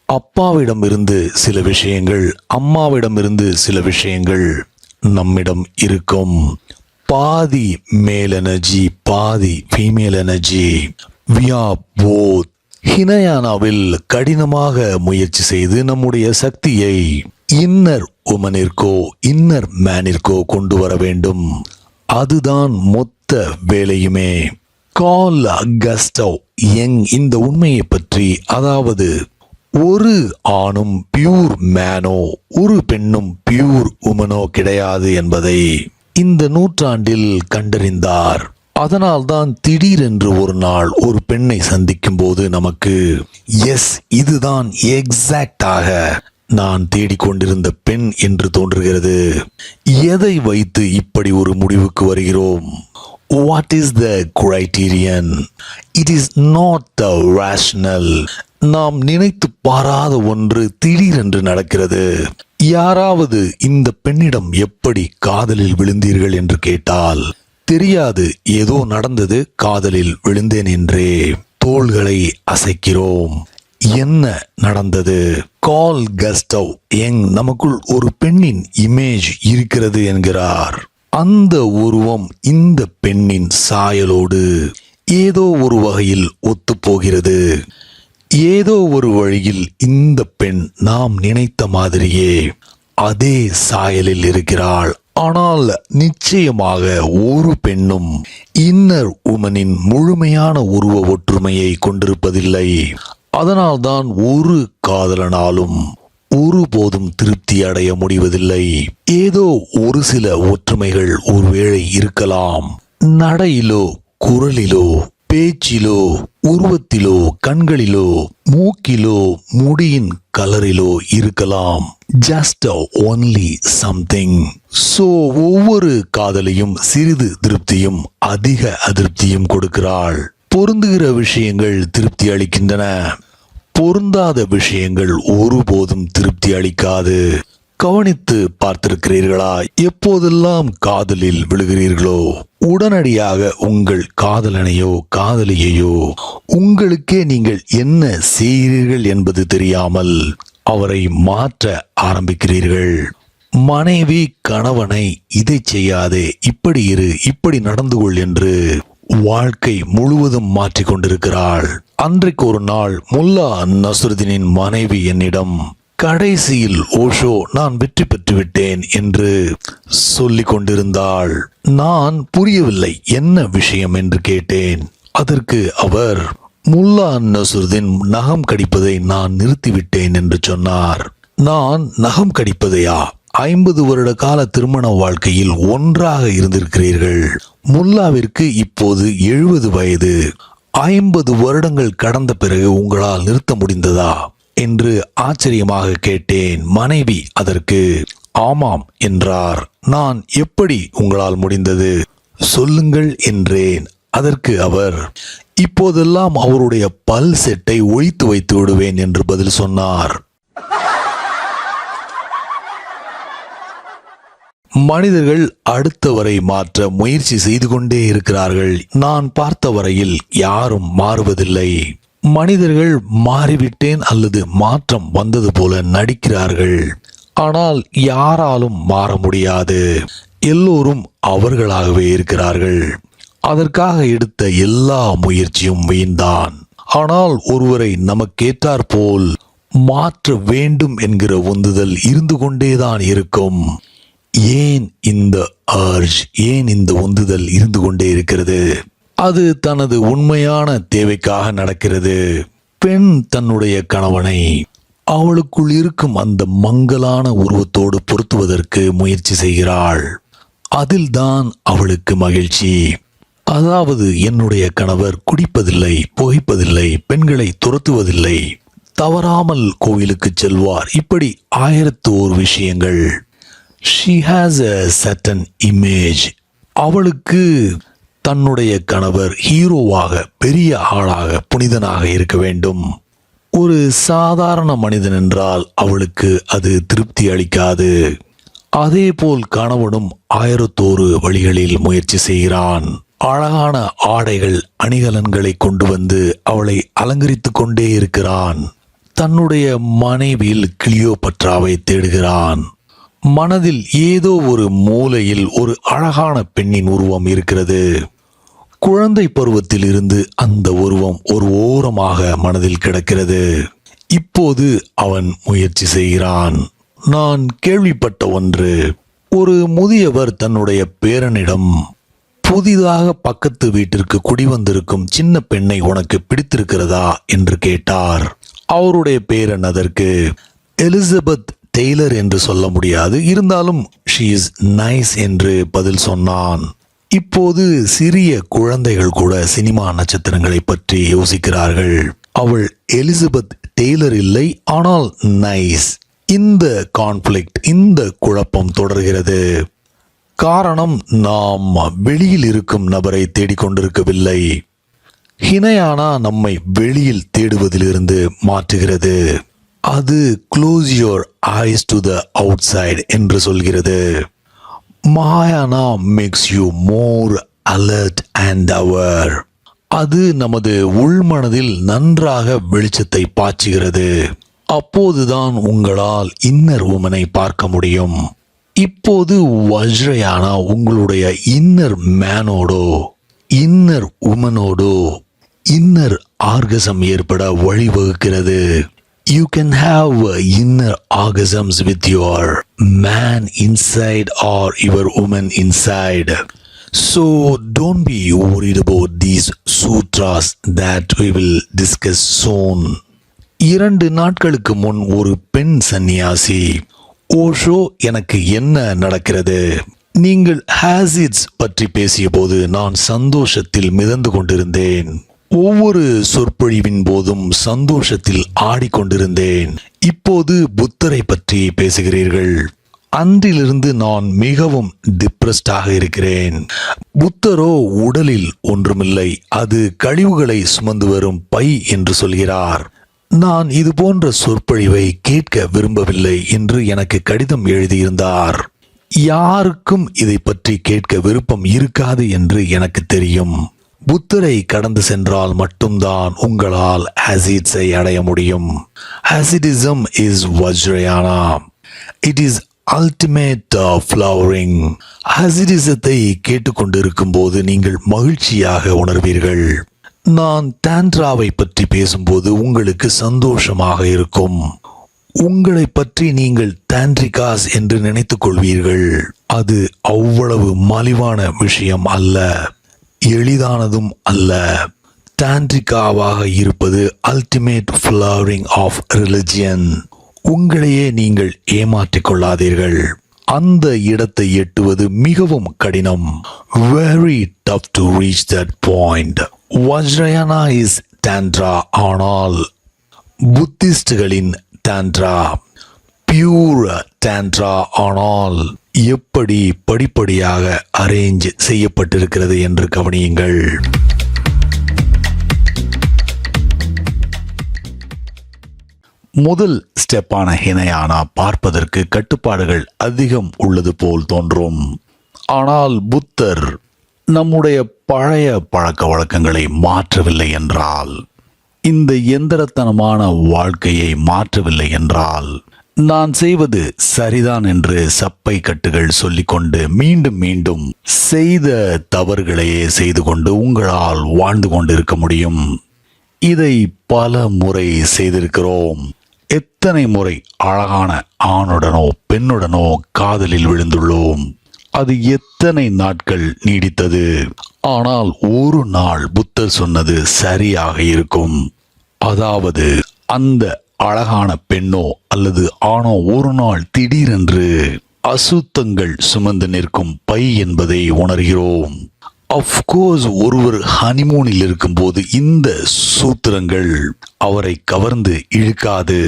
அப்பாவிடமிருந்து சில விஷயங்கள், அம்மாவிடமிருந்து சில விஷயங்கள் நம்மிடம் இருக்கும். பாதி மேல் எனர்ஜி, பாதி female energy. We are both. ஹினயானாவில் கடினமாக முயற்சி செய்து நம்முடைய சக்தியை இன்னர் உமனிற்கோ இன்னர் மேனிற்கோ கொண்டு வர வேண்டும். அதுதான் மொத்த வேலையுமே. கார்ல் கஸ்டவ் யங் இந்த உண்மையை பற்றி, அதாவது ஒரு ஆணும் பியூர் மேனோ ஒரு பெண்ணும் பியூர் உமனோ கிடையாது என்பதை இந்த நூற்றாண்டில் கண்டறிந்தார். அதனால்தான் திடீரென்று ஒரு நாள் ஒரு பெண்ணை சந்திக்கும் போது நமக்கு எஸ், இதுதான் எக்ஸாக்டாக நான் தேடிக்கொண்டிருந்த பெண் என்று தோன்றுகிறது. எதை வைத்து இப்படி ஒரு முடிவுக்கு வருகிறோம்? What is the criterion? It is not the rational. நாம் நினைத்து பாராத ஒன்று திடீரென்று நடக்கிறது. யாராவது இந்த பெண்ணிடம் எப்படி காதலில் விழுந்தீர்கள் என்று கேட்டால், தெரியாது, ஏதோ நடந்தது, காதலில் விழுந்தேன் என்றே தோள்களை அசைக்கிறோம். என்ன நடந்தது? கார்ல் கஸ்டவ் யங் நமக்குள் ஒரு பெண்ணின் இமேஜ் இருக்கிறது என்கிறார். அந்த உருவம் இந்த பெண்ணின் சாயலோடு ஏதோ ஒரு வகையில் ஒத்துப்போகிறது. ஏதோ ஒரு வழியில் இந்த பெண் நாம் நினைத்த மாதிரியே அதே சாயலில் இருக்கிறாள். ஆனால் நிச்சயமாக ஒரு பெண்ணும் இன்னர் உமனின் முழுமையான உருவ ஒற்றுமையை கொண்டிருப்பதில்லை. அதனால்தான் ஒரு காதலனாலும் ஒருபோதும் திருப்தி அடைய முடிவதில்லை. ஏதோ ஒரு சில ஒற்றுமைகள் ஒருவேளை இருக்கலாம். நடையிலோ, குரலிலோ, பேச்சிலோ, உருவத்திலோ, கண்களிலோ, மூக்கிலோ, முடியின் கலரிலோ இருக்கலாம். Just only something. சோ ஒவ்வொரு காதலியும் சிறிது திருப்தியும் அதிக அதிருப்தியும் கொடுக்கிறாள். பொருந்துகிற விஷயங்கள் திருப்தி அளிக்கின்றன, பொருந்தாத விஷயங்கள் ஒருபோதும் திருப்தி அளிக்காது. கவனித்து பார்த்திருக்கிறீர்களா? எப்போதெல்லாம் காதலில் விழுகிறீர்களோ உடனடியாக உங்கள் காதலனையோ காதலியையோ உங்களுக்கே நீங்கள் என்ன செய்கிறீர்கள் என்பது தெரியாமல் அவரை மாற்ற ஆரம்பிக்கிறீர்கள். மனைவி கணவனை இதை செய்யாதே, இப்படி இரு, இப்படி நடந்து கொள் என்று வாழ்க்கை முழுவதும் மாற்றிக் கொண்டிருக்கிறாள். அன்றைக்கு ஒரு நாள் முல்லா நஸ்ருதீனின் மனைவி என்னிடம், கடைசியில் ஓஷோ நான் வெற்றி பெற்று விட்டேன் என்று சொல்லிக் கொண்டிருந்தாள். நான் புரியவில்லை, என்ன விஷயம் என்று கேட்டேன். அதற்கு அவர், முல்லா நஸ்ருதீன் நகம் கடிப்பதை நான் நிறுத்திவிட்டேன் என்று சொன்னார். நான் நகம் கடிப்பதையா? 50 வருட கால திருமண வாழ்க்கையில் ஒன்றாக இருந்திருக்கிறீர்கள். முல்லாவிற்கு இப்போது 70 வயது. 50 வருடங்கள் கடந்த பிறகு உங்களால் நிறுத்த முடிந்ததா என்று ஆச்சரியமாக கேட்டேன். மனைவி அதற்கு ஆமாம் என்றார். நான், எப்படி உங்களால் முடிந்தது சொல்லுங்கள் என்றேன். அதற்கு அவர், இப்போதெல்லாம் அவருடைய பல் செட்டை ஒழித்து வைத்து விடுவேன் என்று பதில் சொன்னார். மனிதர்கள் அடுத்தவரை மாற்ற முயற்சி செய்து கொண்டே இருக்கிறார்கள். நான் பார்த்த வரையில் யாரும் மாறுவதில்லை. மனிதர்கள் மாறிவிட்டேன் அல்லது மாற்றம் வந்தது போல நடிக்கிறார்கள். ஆனால் யாராலும் மாற முடியாது. எல்லோரும் அவர்களாகவே இருக்கிறார்கள். அதற்காக எடுத்த எல்லா முயற்சியும் வீண்தான். ஆனால் ஒருவரை நமக்கேற்றாற் போல் மாற்ற வேண்டும் என்கிற உந்துதல் இருந்து கொண்டேதான் இருக்கும். ஏன் இந்த அர்ஜ், ஏன் இந்த உந்துதல் இருந்து கொண்டே இருக்கிறது? அது தனது உண்மையான தேவைக்காக நடக்கிறது. பெண் தன்னுடைய கணவனை அவளுக்குள் இருக்கும் அந்த மங்கலான உருவத்தோடு பொருத்துவதற்கு முயற்சி செய்கிறாள். அதில்தான் அவளுக்கு மகிழ்ச்சி. அதாவது, என்னுடைய கணவர் குடிப்பதில்லை, புகைப்பதில்லை, பெண்களை துரத்துவதில்லை, தவறாமல் கோவிலுக்கு செல்வார், இப்படி 1001 விஷயங்கள். She has a certain image. அவளுக்கு தன்னுடைய கணவர் ஹீரோவாக, பெரிய ஆளாக, புனிதனாக இருக்க வேண்டும். ஒரு சாதாரண மனிதன் என்றால் அவளுக்கு அது திருப்தி அளிக்காது. அதேபோல் கணவனும் 1001 வழிகளில் முயற்சி செய்கிறான். அழகான ஆடைகள், அணிகலன்களை கொண்டு வந்து அவளை அலங்கரித்து கொண்டே இருக்கிறான். தன்னுடைய மனைவியில் கிளியோபட்ராவை தேடுகிறான். மனதில் ஏதோ ஒரு மூலையில் ஒரு அழகான பெண்ணின் உருவம் இருக்கிறது. குழந்தை பருவத்தில் இருந்து அந்த உருவம் ஒரு ஓரமாக மனதில் கிடக்கிறது. இப்போது அவன் முயற்சி செய்கிறான். நான் கேள்விப்பட்ட ஒன்று, ஒரு முதியவர் தன்னுடைய பேரனிடம், புதிதாக பக்கத்து வீட்டிற்கு குடிவந்திருக்கும் சின்ன பெண்ணை உனக்கு பிடித்திருக்கிறதா என்று கேட்டார். அவருடைய பேரன் அதற்கு எலிசபெத் டெய்லர் என்று சொல்ல முடியாது, இருந்தாலும் ஷீ இஸ் நைஸ் என்று பதில் சொன்னான். இப்போது சிறிய குழந்தைகள் கூட சினிமா நட்சத்திரங்களை பற்றி யோசிக்கிறார்கள். அவள் எலிசபெத் டெய்லர் இல்லை, ஆனால் நைஸ். இந்த கான்ஃப்ளிக்ட், இந்த குழப்பம் தொடர்கிறது. காரணம், நாம் வெளியில் இருக்கும் நபரை தேடிக்கொண்டிருக்கவில்லை. ஹினயானா நம்மை வெளியில் தேடுவதிலிருந்து மாற்றுகிறது. அது close your eyes to the outside என்று சொல்கிறது. Mahayana makes you more alert and aware. அது நமது உள்மனதில் நன்றாக வெளிச்சத்தை பாய்ச்சுகிறது. அப்போதுதான் உங்களால் இன்னர் உமனை பார்க்க முடியும். இப்போது வஜ்ரயானா உங்களுடைய இன்னர் மேனோடோ, இன்னர் உமனோடோ இன்னர் ஆர்கசம் ஏற்பட வழிவகுக்கிறது. You can have inner orgasms with your man inside or your woman inside. So don't be worried about these sutras that we will discuss soon. 2 நாட்களுக்கு முன் ஒரு பெண் சன்னியாசி, ஓஷோ, எனக்கு என்ன நடக்கிறது? நீங்கள் ஹாசிட்ஸ் பற்றி பேசிய போது நான் சந்தோஷத்தில் மிதந்து கொண்டிருந்தேன். ஒவ்வொரு சொற்பொழிவின் போதும் சந்தோஷத்தில் ஆடிக்கொண்டிருந்தேன். இப்போது புத்தரை பற்றி பேசுகிறீர்கள். அன்றிலிருந்து நான் மிகவும் டிப்ரெஸ்டாக இருக்கிறேன். புத்தரோ உடலில் ஒன்றுமில்லை, அது கழிவுகளை சுமந்து வரும் பை என்று சொல்கிறார். நான் இது போன்ற சொற்பொழிவை கேட்க விரும்பவில்லை என்று எனக்கு கடிதம் எழுதியிருந்தார். யாருக்கும் இதை பற்றி கேட்க விருப்பம் இருக்காது என்று எனக்கு தெரியும். புத்தரை கடந்து சென்றால் மட்டும்தான் உங்களால் ஹசிட்ஸை அடைய முடியும். Hasidism is Vajrayana. It is ultimate flowering. ஹசிடிசத்தை கேட்டுக்கொண்டிருக்கும் போது நீங்கள் மகிழ்ச்சியாக உணர்வீர்கள். நான் டான்ட்ராவை பற்றி பேசும்போது உங்களுக்கு சந்தோஷமாக இருக்கும். உங்களை பற்றி நீங்கள் டான்ட்ரிகாஸ் என்று நினைத்துக் கொள்வீர்கள். அது அவ்வளவு மலிவான விஷயம் அல்ல, எளிதானதும் அல்ல. டான்ட்ரிகாவாக இருப்பது அல்டிமேட் ஃப்ளவரிங் ஆஃப் ரிலிஜியன். உங்களையே நீங்கள் ஏமாற்றிக் கொள்ளாதீர்கள். அந்த இடத்தை எட்டுவது மிகவும் கடினம். Very tough to reach that point. Vajrayana is tantra, ஆனால் புத்திஸ்டுகளின் டான்ட்ரா, பியூர் டான்ட்ரா, ஆனால் எப்படி படிப்படியாக அரேஞ்ச் செய்யப்பட்டிருக்கிறது என்று கவனியுங்கள். முதல் ஸ்டெப்பான ஹினயானா பார்ப்பதற்கு கட்டுப்பாடுகள் அதிகம் உள்ளது போல் தோன்றும். ஆனால் புத்தர் நம்முடைய பழைய பழக்க வழக்கங்களை மாற்றவில்லை என்றால், இந்த எந்திரத்தனமான வாழ்க்கையை மாற்றவில்லை என்றால், நான் செய்வது சரிதான் என்று சப்பை கட்டுகள் சொல்லிக்கொண்டு மீண்டும் மீண்டும் செய்த தவறுகளையே செய்து கொண்டு உங்களால் வாழ்ந்து கொண்டிருக்க முடியும். இதை பல முறை செய்திருக்கிறோம். எத்தனை முறை அழகான ஆணுடனோ பெண்ணுடனோ காதலில் விழுந்துள்ளோம். அது எத்தனை நாட்கள் நீடித்தது. ஆனால் ஒரு நாள் புத்தர் சொன்னது சரியாக இருக்கும். அதாவது அந்த அழகான பெண்ணோ அல்லது ஆணோ ஒரு நாள் திடீரென்று அசுத்தங்கள் சுமந்து நிற்கும் பை என்பதை உணர்கிறோம். அஃப்கோர்ஸ், ஒருவர் ஹனிமூனில் இருக்கும்போது இந்த சூத்திரங்கள் அவரை கவர்ந்து இழுக்காது.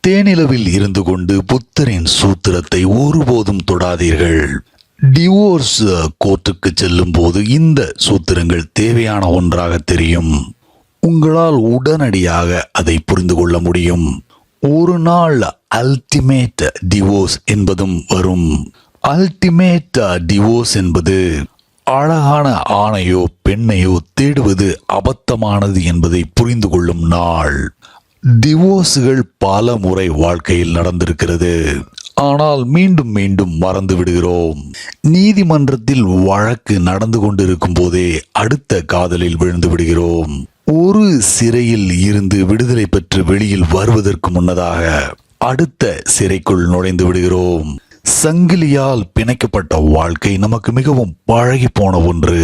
தேனிலவில் இருந்து கொண்டு புத்தரின் சூத்திரத்தை ஒருபோதும் தொடாதீர்கள். டிவோர்ஸ் கோர்ட்டுக்கு செல்லும் போது இந்த சூத்திரங்கள் தேவையான ஒன்றாக தெரியும். உங்களால் உடனடியாக அதை புரிந்து கொள்ள முடியும். ஒரு நாள் அல்டிமேட் டிவோர்ஸ் என்பதும் வரும். அல்டிமேட் டிவோர்ஸ் என்பது அழகான ஆணையோ பெண்ணையோ தேடுவது அபத்தமானது என்பதை புரிந்து கொள்ளும் நாள். டிவோர்ஸுகள் பல முறை வாழ்க்கையில் நடந்திருக்கிறது. ஆனால் மீண்டும் மீண்டும் மறந்து விடுகிறோம். நீதிமன்றத்தில் வழக்கு நடந்து கொண்டிருக்கும் போதே அடுத்த காதலில் விழுந்து விடுகிறோம். ஒரு சிறையில் இருந்து விடுதலை பெற்று வெளியில் வருவதற்கு முன்னதாக அடுத்த சிறைக்குள் நுழைந்து விடுகிறோம். சங்கிலியால் பிணைக்கப்பட்ட வாழ்க்கை நமக்கு மிகவும் பழகி போன ஒன்று.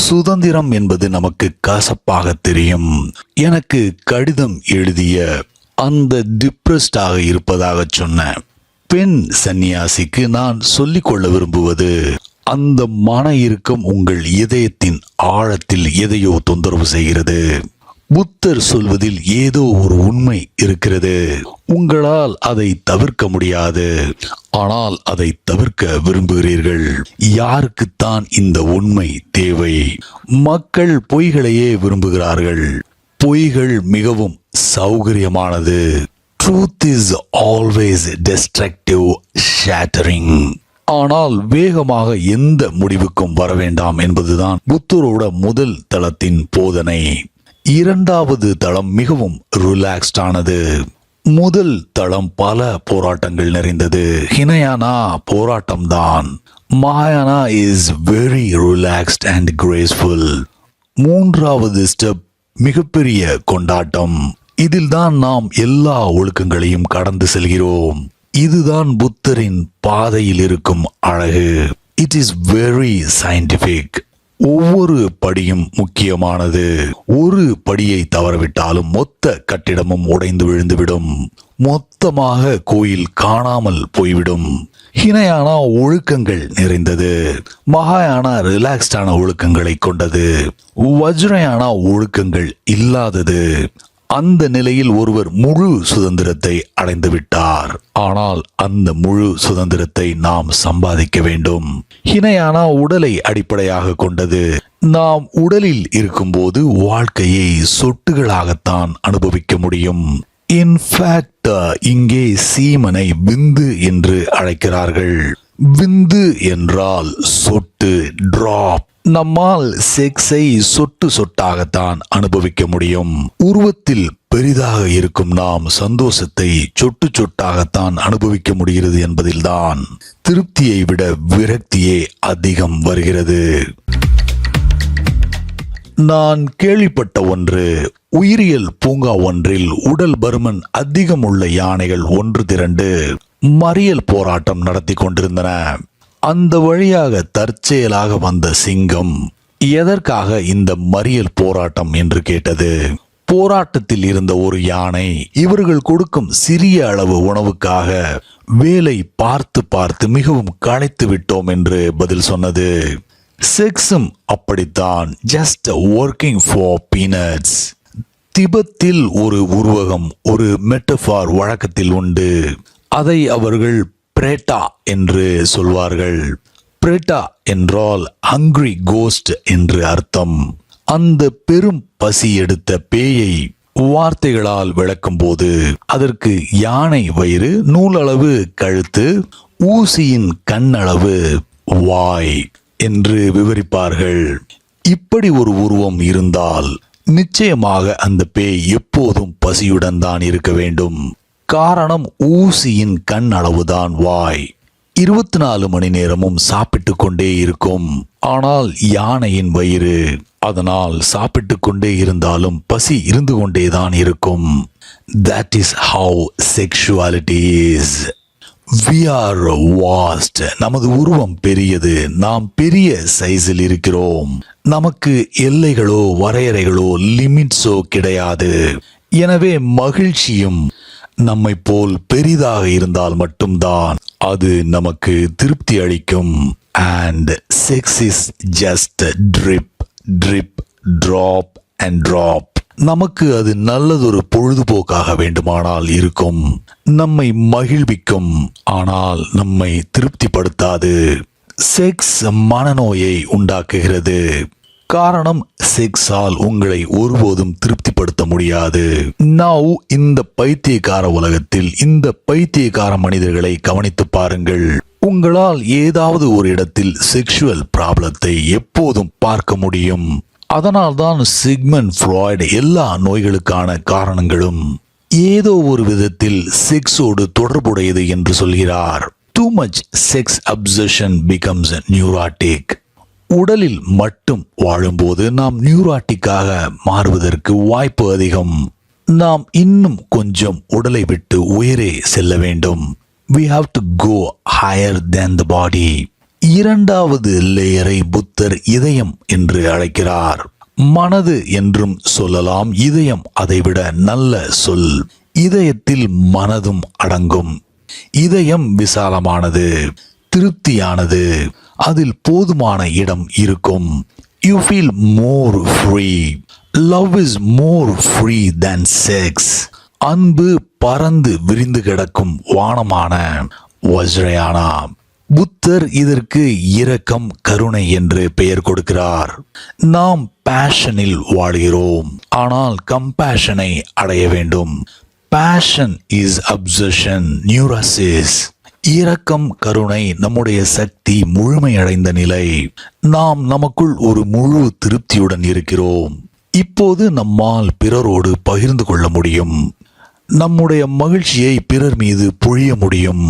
சுதந்திரம் என்பது நமக்கு கசப்பாக தெரியும். எனக்கு கடிதம் எழுதிய அந்த டிப்ரெஸ்டாக இருப்பதாக சொன்ன பெண் சன்னியாசிக்கு நான் சொல்லிக்கொள்ள விரும்புவது, அந்த மன இறுக்கம் உங்கள் இதயத்தின் ஆழத்தில் எதையோ தொந்தரவு செய்கிறது. புத்தர் சொல்வதில் ஏதோ ஒரு உண்மை இருக்கிறது. உங்களால் அதை தவிர்க்க முடியாது, ஆனால் அதை தவிர்க்க விரும்புகிறீர்கள். யாருக்குத்தான் இந்த உண்மை தேவை? மக்கள் பொய்களையே விரும்புகிறார்கள். பொய்கள் மிகவும் சௌகரியமானது. Truth is always destructive, shattering. ஆனால் வேகமாக எந்த முடிவுக்கும் வர வேண்டாம் என்பதுதான் புத்தரோட முதல் தளத்தின் போதனை. இரண்டாவது தளம் மிகவும் ரிலாக்ஸ்ட் ஆனது. முதல் தளம் பல போராட்டங்கள் நிறைந்தது. ஹினயானா போராட்டம்தான். மகாயானா is very relaxed and graceful. மூன்றாவது ஸ்டெப் மிகப்பெரிய கொண்டாட்டம். இதில் தான் நாம் எல்லா ஒழுக்கங்களையும் கடந்து செல்கிறோம். இதுதான் புத்தரின் பாதையில் இருக்கும் அழகு. It is very scientific. ஒவ்வொரு படியும் முக்கியமானது. ஒரு படியை தவறவிட்டாலும் மொத்த கட்டிடமும் உடைந்து விழுந்துவிடும். மொத்தமாக கோயில் காணாமல் போய்விடும். ஹினயானா ஒழுக்கங்கள் நிறைந்தது. மகாயானா ரிலாக்ஸ்டான ஒழுக்கங்களை கொண்டது. வஜ்ரயானா ஒழுக்கங்கள் இல்லாதது. அந்த நிலையில் ஒருவர் முழு சுதந்திரத்தை அடைந்து விட்டார். ஆனால் அந்த முழு சுதந்திரத்தை நாம் சம்பாதிக்க வேண்டும். ஹினயானா உடலை அடிப்படையாக கொண்டது. நாம் உடலில் இருக்கும்போது வாழ்க்கையை சொட்டுகளாகத்தான் அனுபவிக்க முடியும். இன்ஃபேக்ட் இங்கே சீமனை விந்து என்று அழைக்கிறார்கள். விந்து என்றால் சொட்டு, டிராப். நம்மால் செக்ஸை சொட்டு சொட்டாகத்தான் அனுபவிக்க முடியும். உருவத்தில் பெரிதாக இருக்கும் நாம் சந்தோஷத்தை சொட்டு சொட்டாகத்தான் அனுபவிக்க முடிகிறது என்பதில்தான் திருப்தியை விட விரக்தியே அதிகம் வருகிறது. நான் கேள்விப்பட்ட ஒன்று, உயிரியல் பூங்கா ஒன்றில் உடல் பருமன் அதிகம் உள்ள யானைகள் ஒன்று திரண்டு மறியல் போராட்டம் நடத்தி கொண்டிருந்தன. அந்த வழியாக தற்செயலாக வந்த சிங்கம் எதற்காக இந்த மறியல் போராட்டம் என்று கேட்டது. போராட்டத்தில் இருந்த ஒரு யானை இவர்கள் கொடுக்கும் சிறிய அளவு உணவுக்காக வேலை பார்த்து பார்த்து மிகவும் களைத்து விட்டோம் என்று பதில் சொன்னது. செக்ஸும் அப்படித்தான், ஜஸ்ட் ஒர்க்கிங் ஃபார் பீனட்ஸ். திபெத்தில் ஒரு உருவகம், ஒரு மெட்டபார் வழக்கத்தில் உண்டு. அதை அவர்கள் பிரேட்டா என்று சொல்வார்கள். பிரேட்டா என்றால் ஹங்கிரி கோஸ்ட் என்று அர்த்தம். அந்த பெரும் பசி எடுத்த பேயை வார்த்தைகளால் விளக்கும் போது அதற்கு யானை வயிறு, நூலளவு கழுத்து, ஊசியின் கண்ணளவு வாய் என்று விவரிப்பார்கள். இப்படி ஒரு உருவம் இருந்தால் நிச்சயமாக அந்த பேய் எப்போதும் பசியுடன் தான் இருக்க வேண்டும். காரணம், ஊசியின் கண் அளவுதான் வாய். 24 மணி நேரமும் சாப்பிட்டு கொண்டே இருக்கும். ஆனால் யானையின் வயிறு, அதனால் சாப்பிட்டு கொண்டே இருந்தாலும் பசி இருந்து கொண்டேதான் இருக்கும். That is how sexuality is. We are vast. நமது உருவம் பெரியது. நாம் பெரிய சைஸில் இருக்கிறோம். நமக்கு எல்லைகளோ வரையறைகளோ லிமிட்ஸோ கிடையாது. எனவே மகிழ்ச்சியும் நம்மை போல் பெரிதாக இருந்தால் மட்டும்தான் அது நமக்கு திருப்தி அளிக்கும். And sex is just trip trip, drop and drop. நமக்கு அது நல்லதொரு பொழுதுபோக்காக வேண்டுமானால் இருக்கும், நம்மை மகிழ்விக்கும், ஆனால் நம்மை திருப்திப்படுத்தாது. செக்ஸ் மனநோயை உண்டாக்குகிறது. காரணம், செக்ஸால் உங்களை ஒருபோதும் திருப்திப்படுத்த முடியாது. நவ் இந்த பைத்தியக்கார உலகத்தில் இந்த பைத்தியக்கார மனிதர்களை கவனித்து பாருங்கள். உங்களால் ஏதாவது ஒரு இடத்தில் செக்ஷுவல் ப்ராப்ளத்தை எப்போதும் பார்க்க முடியும். அதனால்தான் சிக்மண்ட் ஃப்ராய்டு எல்லா நோய்களுக்கான காரணங்களும் ஏதோ ஒரு விதத்தில் செக்ஸோடு தொடர்புடையது என்று சொல்கிறார். Too much sex obsession becomes neurotic. உடலில் மட்டும் வாழும்போது நாம் நியூராட்டிக்காக மாறுவதற்கு வாய்ப்பு அதிகம். நாம் இன்னும் கொஞ்சம் உடலை விட்டு உயரே செல்ல வேண்டும். We have to go higher than the body. இரண்டாவது லேயரை புத்தர் இதயம் என்று அழைக்கிறார். மனது என்றும் சொல்லலாம், இதயம் அதைவிட நல்ல சொல். இதயத்தில் மனதும் அடங்கும். இதயம் விசாலமானது, திருப்தியானது, அதில் போதுமான இடம் இருக்கும். You feel more free. Love is more free than sex. அன்பு பறந்து விரிந்து கிடக்கும் வானமான வஜ்ரயானா. புத்தர் இதற்கு இரக்கம், கருணை என்று பெயர் கொடுக்கிறார். நாம் பேஷனில் வாழ்கிறோம், ஆனால் கம்பேஷனை அடைய வேண்டும். Fashion is obsession, neurosis. இரக்கம், கருணை நம்முடைய சக்தி முழுமையடைந்த நிலை. நாம் நமக்குள் ஒரு முழு திருப்தியுடன் இருக்கிறோம். இப்போது நம்மால் பிறரோடு பகிர்ந்து கொள்ள முடியும். நம்முடைய மகிழ்ச்சியை பிறர் மீது பொழிய முடியும்.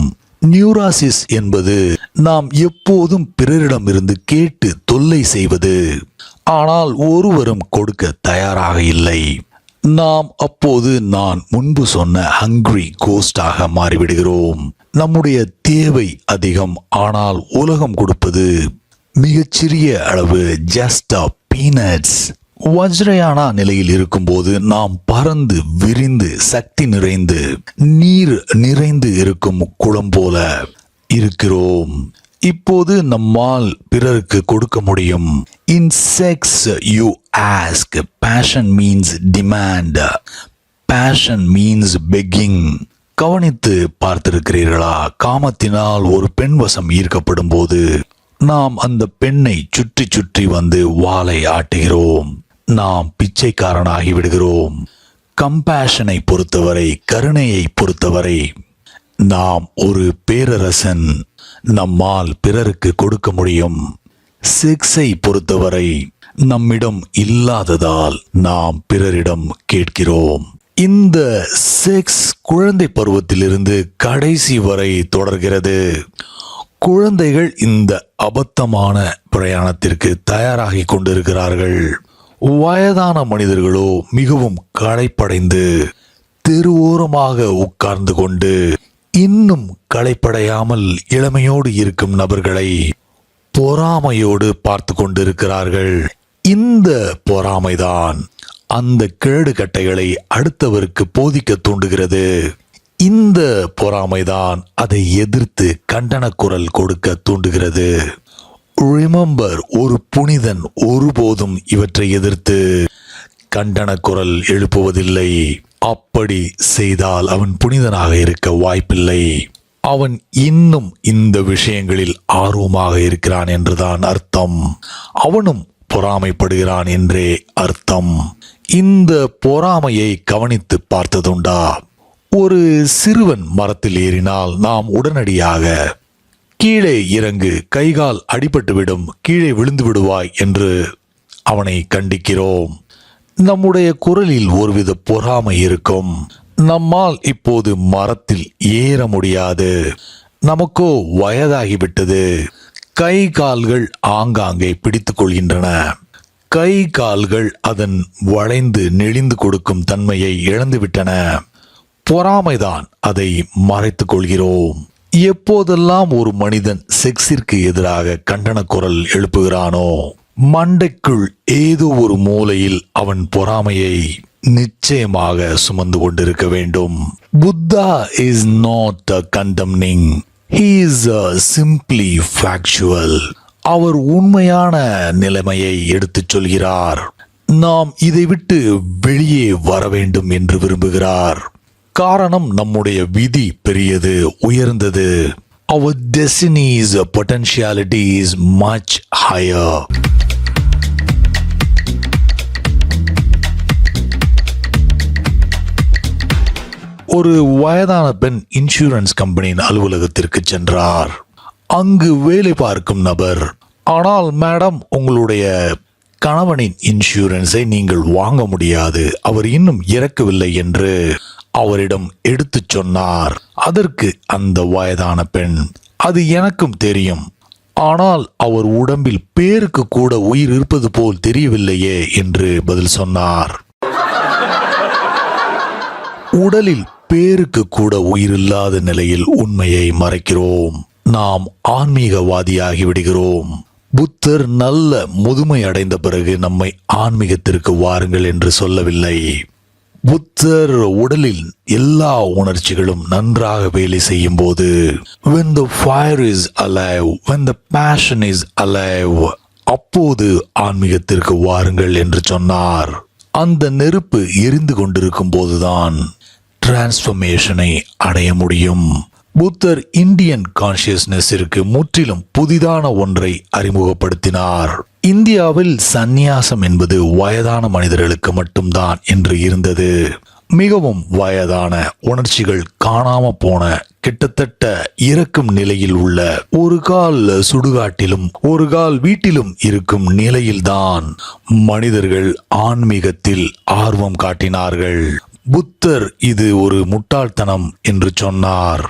நியூராசிஸ் என்பது நாம் எப்போதும் பிறரிடமிருந்து கேட்டு தொல்லை செய்வது, ஆனால் ஒருவரும் கொடுக்க தயாராக இல்லை. நாம் அப்போது நான் முன்பு சொன்ன ஹங்கிரி கோஸ்டாக மாறிவிடுகிறோம். நம்முடைய தேவை அதிகம், ஆனால் உலகம் கொடுப்பது மிகச்சிறிய அளவு, ஜஸ்ட் பீனட்ஸ். வஜ்ரயானா நிலையில் இருக்கும்போது நாம் பறந்து விரிந்து சக்தி நிறைந்து நீர் நிறைந்து இருக்கும் குளம் போல இருக்கிறோம். இப்போது நம்மால் பிறருக்கு கொடுக்க முடியும். In sex you ask, passion means demand, passion means begging. கவனித்து பார்த்திருக்கிறீர்களா? காமத்தினால் ஒரு பெண் வசம் ஈர்க்கப்படும் போது நாம் அந்த பெண்ணை சுற்றி சுற்றி வந்து வாளை ஆட்டுகிறோம். நாம் பிச்சைக்காரனாகி விடுகிறோம். கம்பேஷனை பொறுத்தவரை, கருணையை பொறுத்தவரை நாம் ஒரு பேரரசன். நம்மால் பிறருக்கு கொடுக்க முடியும். செக்ஸை பொறுத்தவரை நம்மிடம் இல்லாததால் நாம் பிறரிடம் கேட்கிறோம். இந்த செக்ஸ் குழந்தை பருவத்திலிருந்து கடைசி வரை தொடர்கிறது. குழந்தைகள் இந்த அபத்தமான பிரயாணத்திற்கு தயாராகி கொண்டிருக்கிறார்கள். வயதான மனிதர்களோ மிகவும் களைப்படைந்து தெருவோரமாக உட்கார்ந்து கொண்டு இன்னும் களைப்படையாமல் இளமையோடு இருக்கும் நபர்களை பொறாமையோடு பார்த்து கொண்டிருக்கிறார்கள். இந்த பொறாமைதான் அந்த கேடுகட்டைகளை அடுத்தவருக்கு போதிக்க தூண்டுகிறது. இந்த பொறாமைதான் அதை எதிர்த்து கண்டன குரல் கொடுக்க தூண்டுகிறது. ரிமெம்பர், ஒரு புனிதன் ஒருபோதும் இவற்றை எதிர்த்து கண்டன குரல் எழுப்புவதில்லை. அப்படி செய்தால் அவன் புனிதனாக இருக்க வாய்ப்பில்லை. அவன் இன்னும் இந்த விஷயங்களில் ஆர்வமாக இருக்கிறான் என்றுதான் அர்த்தம். அவனும் பொறாமைப்படுகிறான் என்றே அர்த்தம். இந்த பொறாமையை கவனித்து பார்த்ததுண்டா? ஒரு சிறுவன் மரத்தில் ஏறினால் நாம் உடனடியாக கீழே இறங்கு, கைகால் அடிபட்டுவிடும், கீழே விழுந்து விடுவாய் என்று அவனை கண்டிக்கிறோம். நம்முடைய குரலில் ஒருவித பொறாமை இருக்கும். நம்மால் இப்போது மரத்தில் ஏற முடியாது, நமக்கோ வயதாகிவிட்டது. கை கால்கள் ஆங்காங்கே பிடித்துக் கொள்கின்றன. கை கால்கள் அதன் வளைந்து நெளிந்து கொடுக்கும் தன்மையை இழந்துவிட்டன. பொறாமைதான் அதை மறைத்துக் கொள்கிறோம். எப்போதெல்லாம் ஒரு மனிதன் செக்ஸிற்கு எதிராக கண்டன குரல் எழுப்புகிறானோ, மண்டைக்குள் ஏதோ ஒரு மூலையில் அவன் பொறாமையை நிச்சயமாக சுமந்து கொண்டிருக்க வேண்டும். Buddha is not condemning, he is simply factual. அவர் உண்மையான நிலைமையை எடுத்துச் சொல்கிறார். நாம் இதை விட்டு வெளியே வர வேண்டும் என்று விரும்புகிறார். காரணம், நம்முடைய விதி பெரியது, உயர்ந்தது. Our destiny's potentiality is much higher. ஒரு வயதான பெண் இன்சூரன்ஸ் கம்பெனியின் அலுவலகத்திற்கு சென்றார். அங்கு வேலை பார்க்கும் நபர், ஆனால் மேடம், உங்களுடைய கணவனின் இன்சூரன்ஸை நீங்கள் வாங்க முடியாது, அவர் இன்னும் இறக்கவில்லை என்று அவரிடம் எடுத்துச் சொன்னார். அதற்கு அந்த வயதான பெண், அது எனக்கும் தெரியும், ஆனால் அவர் உடம்பில் பேருக்கு கூட உயிர் இருப்பது போல் தெரியவில்லையே என்று பதில் சொன்னார். உடலில் பேருக்கு கூட உயிர் இல்லாத நிலையில் உண்மையை மறைக்கிறோம். நாம் ஆன்மீகவாதியாகி விடுகிறோம். புத்தர் நல்ல முதுமை அடைந்த பிறகு நம்மை ஆன்மீகத்திற்கு வாருங்கள் என்று சொல்லவில்லை. புத்தர் உடலில் எல்லா உணர்ச்சிகளும் நன்றாக வேலை செய்யும் போது, when the fire is alive, when the passion is alive, அப்போது ஆன்மீகத்திற்கு வாருங்கள் என்று சொன்னார். அந்த நெருப்பு எரிந்து கொண்டிருக்கும் போதுதான் டிரான்ஸ்ஃபர்மேஷனை அடைய முடியும். புத்தர் இந்தியன் கான்சியஸ்னஸிற்கு முற்றிலும் புதிதான ஒன்றை அறிமுகப்படுத்தினார். இந்தியாவில் சந்நியாசம் என்பது வயதான மனிதர்களுக்கு மட்டும்தான் என்று இருந்தது. மிகவும் வயதான, உணர்ச்சிகள் காணாம போன, கிட்டத்தட்ட இறக்கும் நிலையில் உள்ள, ஒரு கால் சுடுகாட்டிலும் ஒரு கால் வீட்டிலும் இருக்கும் நிலையில்தான் மனிதர்கள் ஆன்மீகத்தில் ஆர்வம் காட்டினார்கள். புத்தர் இது ஒரு முட்டாள்தனம் என்று சொன்னார்.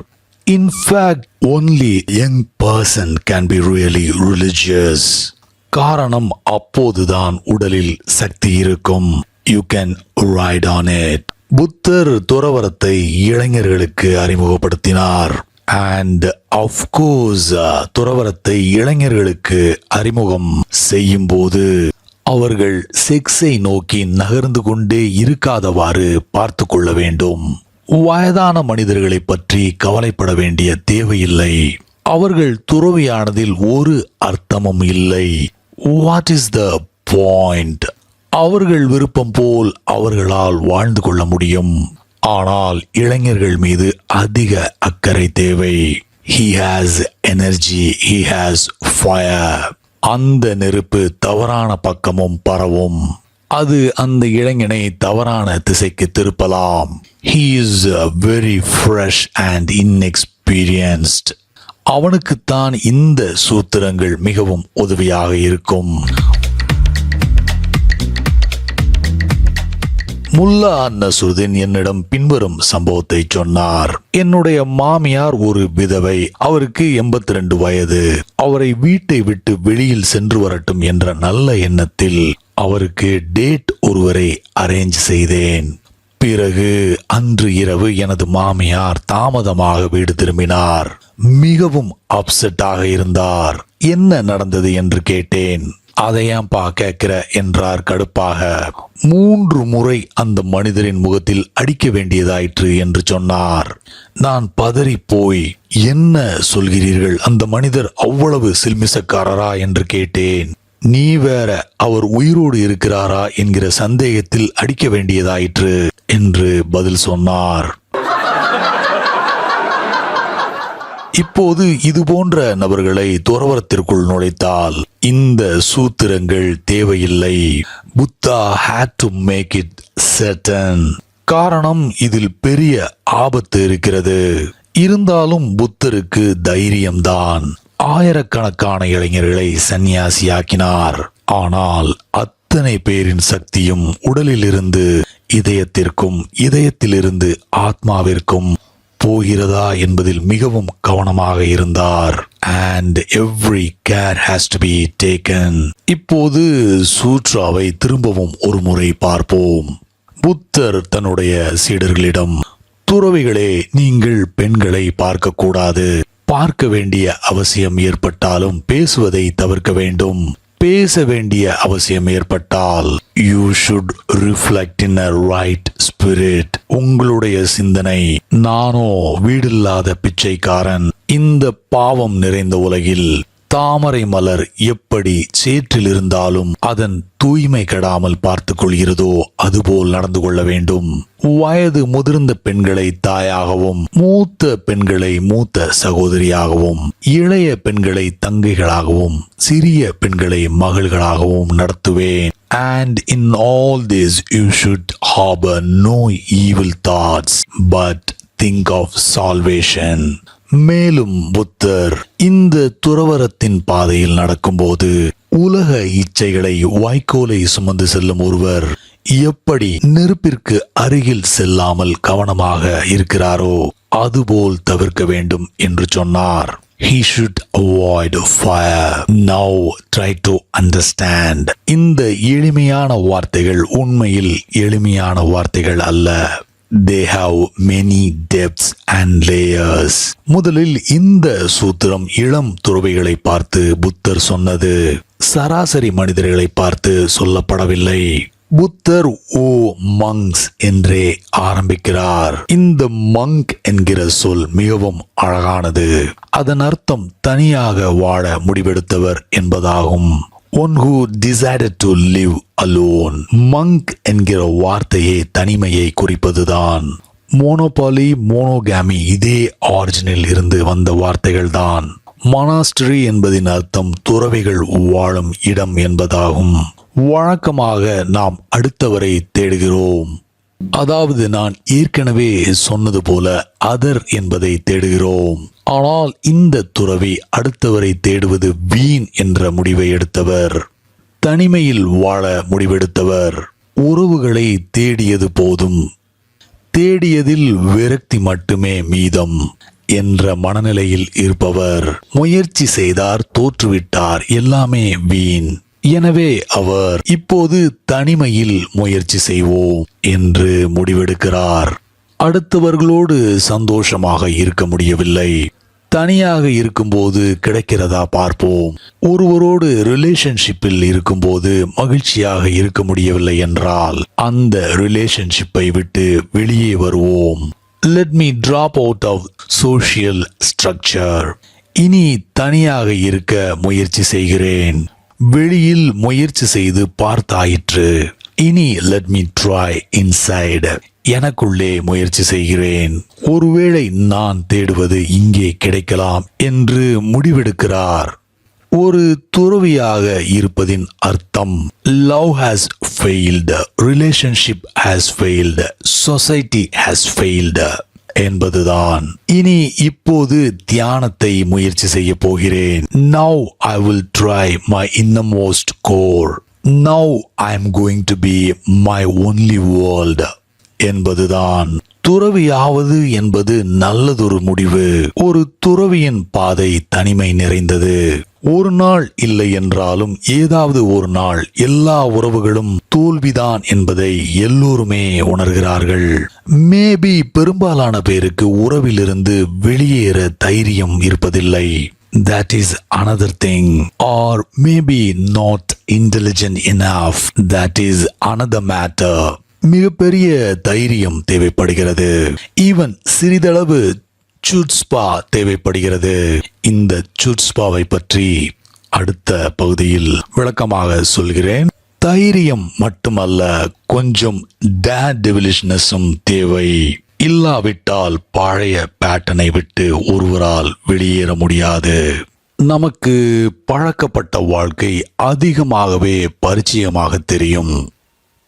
In fact, only young person can be really religious. காரணம், அப்போதுதான் உடலில் சக்தி இருக்கும். You can ride on it. புத்தர் துறவரத்தை இளைஞர்களுக்கு அறிமுகப்படுத்தினார். And of course, துறவரத்தை இளைஞர்களுக்கு அறிமுகம் செய்யும் போது அவர்கள் செக்ஸை நோக்கி நகர்ந்து கொண்டே இருக்காதவாறு பார்த்து கொள்ள வேண்டும். வயதான மனிதர்களை பற்றி கவலைப்பட வேண்டிய தேவையில்லை. அவர்கள் துறவியானதில் ஒரு அர்த்தமும் இல்லை. What is the point? அவர்கள் விருப்பம் போல் அவர்களால் வாழ்ந்து கொள்ள முடியும். ஆனால் இளைஞர்கள் மீது அதிக அக்கறை தேவை. He has energy, he has fire. அந்த நெருப்பு தவறான பக்கமும் பரவும். அது அந்த இளைஞனை தவறான திசைக்கு திருப்பலாம். He is very fresh and inexperienced. அவனுக்குத்தான் இந்த சூத்திரங்கள் மிகவும் உதவியாக இருக்கும். முல்லா நஸ்ருதீன் என்னிடம் பின்வரும் சம்பவத்தை சொன்னார். என்னுடைய மாமியார் ஒரு விதவை. அவருக்கு 82 வயது. அவரை வீட்டை விட்டு வெளியில் சென்று வரட்டும் என்ற நல்ல எண்ணத்தில் அவருக்கு டேட் ஒருவரை அரேஞ்ச் செய்தேன். பிறகு அன்று இரவு எனது மாமியார் தாமதமாக வீடு திரும்பினார். மிகவும் அப்செட்டாக இருந்தார். என்ன நடந்தது என்று கேட்டேன். அதை ஏன்பா கேட்கிற என்றார் கடுப்பாக. 3 முறை அந்த மனிதரின் முகத்தில் அடிக்க வேண்டியதாயிற்று என்று சொன்னார். நான் பதறி போய், என்ன சொல்கிறீர்கள், அந்த மனிதர் அவ்வளவு சில்மிசக்காரரா என்று கேட்டேன். நீ வேற, அவர் உயிரோடு இருக்கிறாரா என்கிற சந்தேகத்தில் அடிக்க வேண்டியதாயிற்று என்று பதில் சொன்னார். இப்போது இது போன்ற நபர்களை துறவரத்திற்குள் நுழைத்தால் இந்த சூத்திரங்கள் தேவையில்லை. Buddha had to make it certain. காரணம், இதில் பெரிய ஆபத்து இருக்கிறது. இருந்தாலும் புத்தருக்கு தைரியம்தான். ஆயிரக்கணக்கான இளைஞர்களை சந்நியாசியாக்கினார். ஆனால் அத்தனை பேரின் சக்தியும் உடலிலிருந்து இதயத்திற்கும், இதயத்திலிருந்து ஆத்மாவிற்கும் போகிறதா என்பதில் மிகவும் கவனமாக இருந்தார். And every care has to be taken. இப்போது சூட்ராவை திரும்பவும் ஒரு முறை பார்ப்போம். புத்தர் தன்னுடைய சீடர்களிடம், துறவிகளே, நீங்கள் பெண்களை பார்க்கக்கூடாது. பார்க்க வேண்டிய அவசியம் ஏற்பட்டாலும் பேசுவதை தவிர்க்க வேண்டும். பேச வேண்டிய அவசியம் ஏற்பட்டால் you should reflect in a right spirit. உங்களுடைய சிந்தனை, நானோ வீடில்லாத பிச்சைக்காரன். இந்த பாவம் நிறைந்த உலகில் தாமரை மலர் எப்படி சேற்றில் இருந்தாலும் அதன் தூய்மை கெடாமல் பார்த்து கொள்கிறதோ அதுபோல் நடந்து கொள்ள வேண்டும். வயது முதிர்ந்த பெண்களை தாயாகவும், மூத்த பெண்களை மூத்த சகோதரியாகவும், இளைய பெண்களை தங்கைகளாகவும், சிறிய பெண்களை மகள்களாகவும் நடத்துவேன். And in all this you should harbor no evil thoughts, but think of salvation. மேலும் புத்தர் இந்த துறவரத்தின் பாதையில் நடக்கும்போது உலக இச்சைகளை, வைக்கோலை சுமந்து செல்லும் ஒருவர் எப்படி நெருப்பிற்கு அருகில் செல்லாமல் கவனமாக இருக்கிறாரோ அதுபோல் தவிர்க்க வேண்டும் என்று சொன்னார். He should avoid fire. Now try to understand. இந்த எளிமையான வார்த்தைகள் உண்மையில் எளிமையான வார்த்தைகள் அல்ல. They have many depths and layers. முதலில் இந்த சூத்திரம் இளம் துறவிகளை பார்த்து புத்தர் சொன்னது. சராசரி மனிதர்களை பார்த்து சொல்லப்படவில்லை. புத்தர் ஓ மங்ஸ் என்றே ஆரம்பிக்கிறார். இந்த மங்க் என்கிற சொல் மிகவும் அழகானது. அதன் அர்த்தம் தனியாக வாழ முடிவெடுத்தவர் என்பதாகும். One who decided to live alone. Monk என்கிற வார்த்தையே தனிமையை குறிப்பதுதான். மோனோபாலி, மோனோகாமி இதே ஆரிஜினில் இருந்து வந்த வார்த்தைகள் தான். மொனாஸ்டரி என்பதின் அர்த்தம் துறவிகள் வாழும் இடம் என்பதாகும். வழக்கமாக நாம் அடுத்தவரை தேடுகிறோம். அதாவது நான் ஏற்கனவே சொன்னது போல அதர் என்பதை தேடுகிறோம். ஆனால் இந்த துறவி அடுத்தவரை தேடுவது வீண் என்ற முடிவை எடுத்தவர். தனிமையில் வாழ முடிவெடுத்தவர். உறவுகளை தேடியது போதும், தேடியதில் விரக்தி மட்டுமே மீதம் என்ற மனநிலையில் இருப்பவர். முயற்சி செய்தார், தோற்றுவிட்டார், எல்லாமே வீண். எனவே அவர் இப்போது தனிமையில் முயற்சி செய்வோம் என்று முடிவெடுக்கிறார். அடுத்தவர்களோடு சந்தோஷமாக இருக்க முடியவில்லை. தனியாக இருக்கும்போது கிடைக்கிறதா பார்ப்போம். ஒருவரோடு ரிலேஷன்ஷிப்பில் இருக்கும்போது மகிழ்ச்சியாக இருக்க முடியவில்லை என்றால் அந்த ரிலேஷன்ஷிப்பை விட்டு வெளியே வருவோம். Let me drop out of social structure. இனி தனியாக இருக்க முயற்சி செய்கிறேன். வெளியில் முயற்சி செய்து பார்த்தாயிற்று. இனி let me try inside. எனக்குள்ளே முயற்சி செய்கிறேன். ஒருவேளை நான் தேடுவது இங்கே கிடைக்கலாம் என்று முடிவெடுக்கிறார். ஒரு துறவியாக இருப்பதின் அர்த்தம் love has failed, relationship has failed, society has failed என்பதுதான். இனி இப்போது தியானத்தை முயற்சி செய்ய போகிறேன். Now I will try my innermost core. Now I am going to be my only world என்பதுதான். துறவியாவது என்பது நல்லதொரு முடிவு. ஒரு துறவியின் பாதை தனிமை நிறைந்தது. ஒரு நாள் இல்லை என்றாலும் ஏதாவது ஒரு நாள் எல்லா உறவுகளும் தோல்விதான் என்பதை எல்லோருமே உணர்கிறார்கள். மேபி பெரும்பாலான பேருக்கு உறவிலிருந்து வெளியேற தைரியம் இருப்பதில்லை. That is another thing. Or maybe not intelligent enough. That is another matter. மிகப்பெரிய தைரியம் தேவைப்படுகிறது. ஈவன் சிறிதளவு சுட்ஸ்பா தேவைப்படுகிறது. இந்த சுட்ஸ்பாவை பற்றி அடுத்த பகுதியில் விளக்கமாக சொல்கிறேன். தைரியம் மட்டுமல்ல, கொஞ்சம் டேர்டெவிலிஷ்னஸும் தேவை. இல்லாவிட்டால் பழைய பேட்டர்னை விட்டு ஒருவரால் வெளியேற முடியாது. நமக்கு பழக்கப்பட்ட வாழ்க்கை அதிகமாகவே பரிச்சயமாக தெரியும்.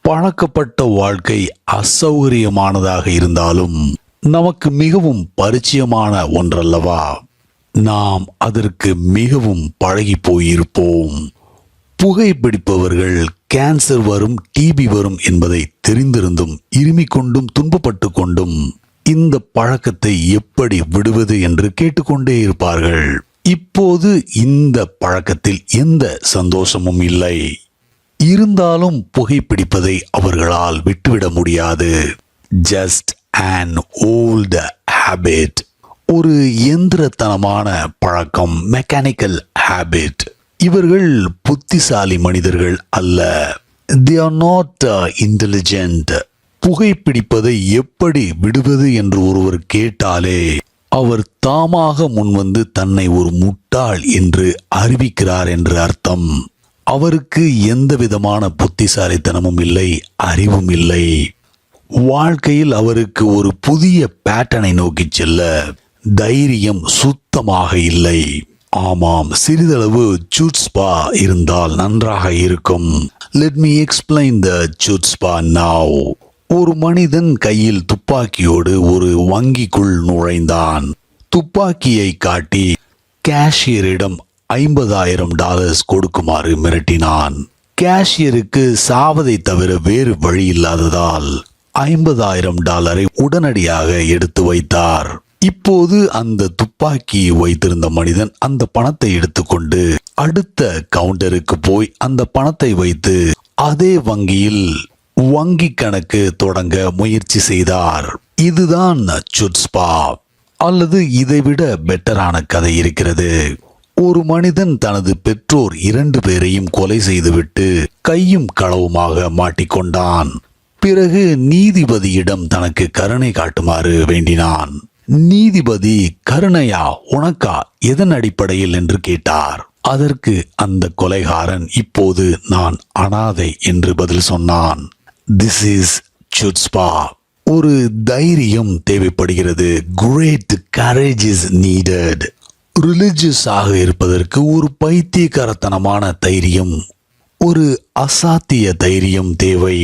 பழக்கப்பட்ட வாழ்க்கை அசௌகரியமானதாக இருந்தாலும் நமக்கு மிகவும் பரிச்சயமான ஒன்றல்லவா? நாம் அதற்கு மிகவும் பழகி போயிருப்போம். புகைப்பிடிப்பவர்கள் கேன்சர் வரும், டிபி வரும் என்பதை தெரிந்திருந்தும் இருமிக் கொண்டும் துன்பப்பட்டு கொண்டும் இந்த பழக்கத்தை எப்படி விடுவது என்று கேட்டுக்கொண்டே இருப்பார்கள். இப்போது இந்த பழக்கத்தில் எந்த சந்தோஷமும் இல்லை. இருந்தாலும் புகைப்பிடிப்பதை அவர்களால் விட்டுவிட முடியாது. Just an old habit. ஒரு இயந்திரத்தனமான பழக்கம், மெக்கானிக்கல் ஹேபிட். இவர்கள் புத்திசாலி மனிதர்கள் அல்ல. They are not intelligent. புகைப்பிடிப்பதை எப்படி விடுவது என்று ஒருவர் கேட்டாலே அவர் தாமாக முன்வந்து தன்னை ஒரு முட்டாள் என்று அறிவிக்கிறார் என்று அர்த்தம். அவருக்கு எந்த விதமான புத்திசாலித்தனமும் இல்லை, அறிவும் இல்லை. வாழ்க்கையில் அவருக்கு ஒரு புதிய பேட்டர்னை நோக்கி செல்ல தைரியம் சுத்தமாக இல்லை. ஆமாம், சிறிதளவு சுட்ஸ்பா இருந்தால் நன்றாக இருக்கும். Let me explain the chutzpah now. ஒரு மனிதன் கையில் துப்பாக்கியோடு ஒரு வங்கிக்குள் நுழைந்தான். துப்பாக்கியை காட்டி கேஷியரிடம் $50,000 கொடுக்குமாறு மிரட்டினான். கேஷியருக்கு சாவதை தவிர வேறு வழி இல்லாததால் $50,000 உடனடியாக எடுத்து வைத்தார். இப்போது அந்த துப்பாக்கியை வைத்திருந்த மனிதன் அந்த பணத்தை எடுத்துக்கொண்டு அடுத்த கவுண்டருக்கு போய் அந்த பணத்தை வைத்து அதே வங்கியில் வங்கி கணக்கு தொடங்க முயற்சி செய்தார். இதுதான் சுட்ஸ்பா. அல்லது இதைவிட பெட்டரான கதை இருக்கிறது. ஒரு மனிதன் தனது பெற்றோர் 2 பேரையும் கொலை செய்துவிட்டு கையும் களவுமாக மாட்டிக்கொண்டான். பிறகு நீதிபதியிடம் தனக்கு கருணை காட்டுமாறு வேண்டினான். நீதிபதி கருணையா உனக்கா, எதன் அடிப்படையில் என்று கேட்டார். அதற்கு அந்த கொலைகாரன் இப்போது நான் அனாதை என்று பதில் சொன்னான். This is chutzpah. ஒரு தைரியம் தேவைப்படுகிறது. Great courage is needed. Religious ஆக இருப்பதற்கு ஒரு பைத்தியக்காரத்தனமான தைரியம், ஒரு அசாத்திய தைரியம் தேவை.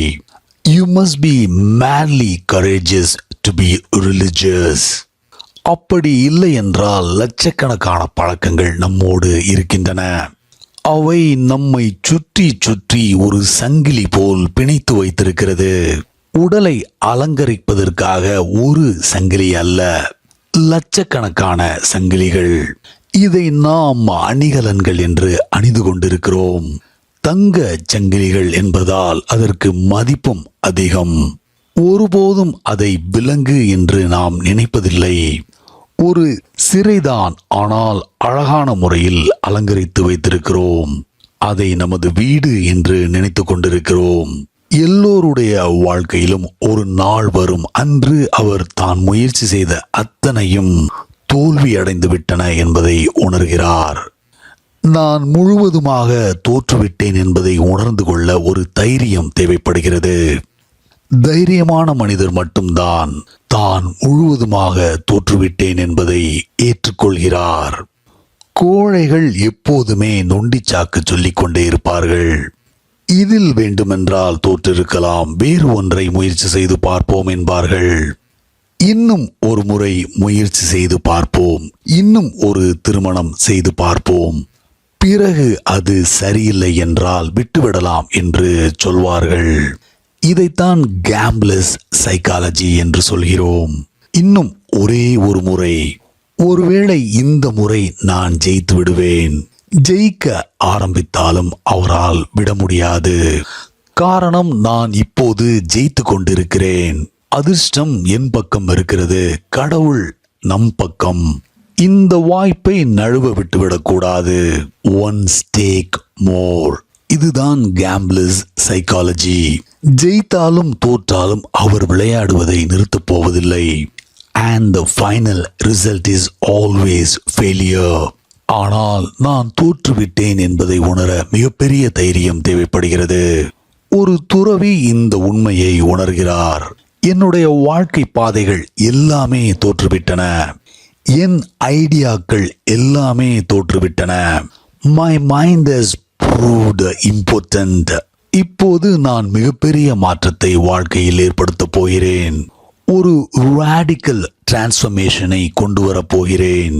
You must be madly courageous to be religious. அப்படி இல்லை என்றால் லட்சக்கணக்கான பழக்கங்கள் நம்மோடு இருக்கின்றன. அவை நம்மை சுற்றி சுற்றி ஒரு சங்கிலி போல் பிணைத்து வைத்திருக்கிறது. உடலை அலங்கரிப்பதற்காக ஒரு சங்கிலி அல்ல, லட்சக்கணக்கான சங்கிலிகள். இதை நாம் அணிகலன்கள் என்று அணிந்து கொண்டிருக்கிறோம். தங்க சங்கிலிகள் என்பதால் அதற்கு மதிப்பும் அதிகம். ஒருபோதும் அதை விலங்கு என்று நாம் நினைப்பதில்லை. ஒரு சிறைதான், ஆனால் அழகான முறையில் அலங்கரித்து வைத்திருக்கிறோம். அதை நமது வீடு என்று நினைத்து கொண்டிருக்கிறோம். எல்லோருடைய வாழ்க்கையிலும் ஒரு நாள் வரும், அன்று அவர் தான் முயற்சி செய்த அத்தனையும் தோல்வி அடைந்து விட்டன என்பதை உணர்கிறார். நான் முழுவதுமாக தோற்றுவிட்டேன் என்பதை உணர்ந்து கொள்ள ஒரு தைரியம் தேவைப்படுகிறது. தைரியமான மனிதர் மட்டும்தான் தான் முழுவதுமாக தோற்றுவிட்டேன் என்பதை ஏற்றுக்கொள்கிறார். கோழைகள் எப்போதுமே நொண்டிச்சாக்கு சொல்லிக் கொண்டே இருப்பார்கள். இதில் வேண்டுமென்றால் தோற்றிருக்கலாம், வேறு ஒன்றை முயற்சி செய்து பார்ப்போம் என்பார்கள். இன்னும் ஒரு முறை முயற்சி செய்து பார்ப்போம், இன்னும் ஒரு திருமணம் செய்து பார்ப்போம், பிறகு அது சரியில்லை என்றால் விட்டுவிடலாம் என்று சொல்வார்கள். இதைத்தான் கேம்ப்லர்ஸ் சைக்காலஜி என்று சொல்கிறோம். இன்னும் ஒரே ஒரு முறை, ஒருவேளை இந்த முறை நான் ஜெயித்து விடுவேன். ஜெயிக்க ஆரம்பித்தாலும் அவரால் விட முடியாது. காரணம், நான் இப்போது ஜெயித்து கொண்டிருக்கிறேன். அதிர்ஷ்டம் என் பக்கம் இருக்கிறது, கடவுள் நம் பக்கம். இந்த வாய்ப்பை நழுவ விட்டுவிடக்கூடாது. ஒன் ஸ்டேக் மோர். இதுதான் கேம்ப்லர்ஸ் சைக்காலஜி. ஜெயித்தாலும் தோற்றாலும் அவர் விளையாடுவதை நிறுத்தப் போவதில்லை. And the final result is always failure. ஆனால் நான் தோற்றுவிட்டேன் என்பதை உணர மிகப்பெரிய தைரியம் தேவைப்படுகிறது. ஒரு துறவி இந்த உண்மையை உணர்கிறார். என்னுடைய வாழ்க்கை பாதைகள் எல்லாமே தோற்றுவிட்டன. என் ஐடியாக்கள் எல்லாமே தோற்றுவிட்டன. My mind has proved important. இப்போது நான் மிகப்பெரிய மாற்றத்தை வாழ்க்கையில் ஏற்படுத்தப் போகிறேன். ஒரு ராடிக்கல் டிரான்ஸ்ஃபர்மேஷனை கொண்டு வரப் போகிறேன்.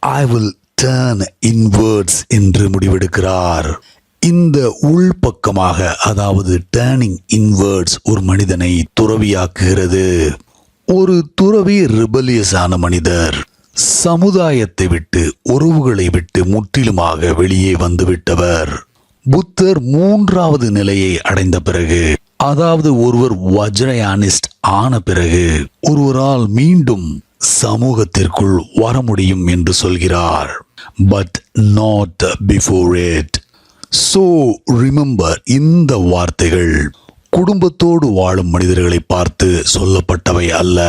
I will turn inwards என்று முடிவெடுக்கிறார். இந்த உள்பக்கமாக, அதாவது டர்னிங் இன்வர்ட்ஸ், ஒரு மனிதனை துறவியாக்குகிறது. ஒரு துறவி ரிபலியஸான மனிதர். சமுதாயத்தை விட்டு, உறவுகளை விட்டு முற்றிலுமாக வெளியே வந்துவிட்டவர். புத்தர் 3வது நிலையை அடைந்த பிறகு, அதாவது ஒருவர் வஜ்ரயானிஸ்ட் ஆன பிறகு ஒருவரால் மீண்டும் சமூகத்திற்குள் வர முடியும் என்று சொல்கிறார். But not before it. So remember, இந்த வார்த்தைகள் குடும்பத்தோடு வாழும் மனிதர்களை பார்த்து சொல்லப்பட்டவை அல்ல.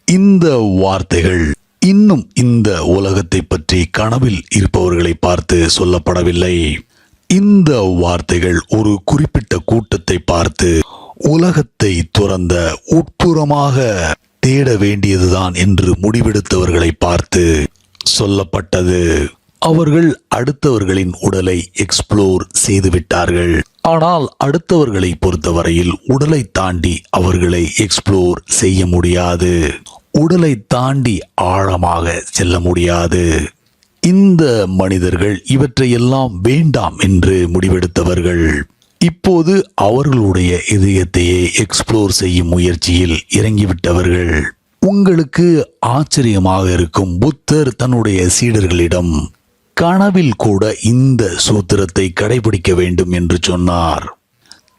இந்த வார்த்தைகள் இன்னும் இந்த உலகத்தை பற்றி கனவில் இருப்பவர்களை பார்த்து சொல்லப்படவில்லை. இந்த வார்த்தைகள் ஒரு குறிப்பிட்ட கூட்டத்தை பார்த்து உலகத்தை துறந்த, உட்புறமாக தேட வேண்டியதுதான் என்று முடிவெடுத்தவர்களை பார்த்து சொல்லப்பட்டது. அவர்கள் அடுத்தவர்களின் உடலை எக்ஸ்ப்ளோர் செய்து விட்டார்கள். ஆனால் அடுத்தவர்களை பொறுத்தவரையில் உடலை தாண்டி அவர்களை எக்ஸ்ப்ளோர் செய்ய முடியாது. உடலை தாண்டி ஆழமாக செல்ல முடியாது. இந்த மனிதர்கள் இவற்றையெல்லாம் வேண்டாம் என்று முடிவெடுத்தவர்கள். இப்போது அவர்களுடைய இதயத்தையே எக்ஸ்ப்ளோர் செய்யும் முயற்சியில் இறங்கிவிட்டவர்கள். உங்களுக்கு ஆச்சரியமாக இருக்கும், புத்தர் தன்னுடைய சீடர்களிடம் கனவில் கூட இந்த சூத்திரத்தை கடைபிடிக்க வேண்டும் என்று சொன்னார்.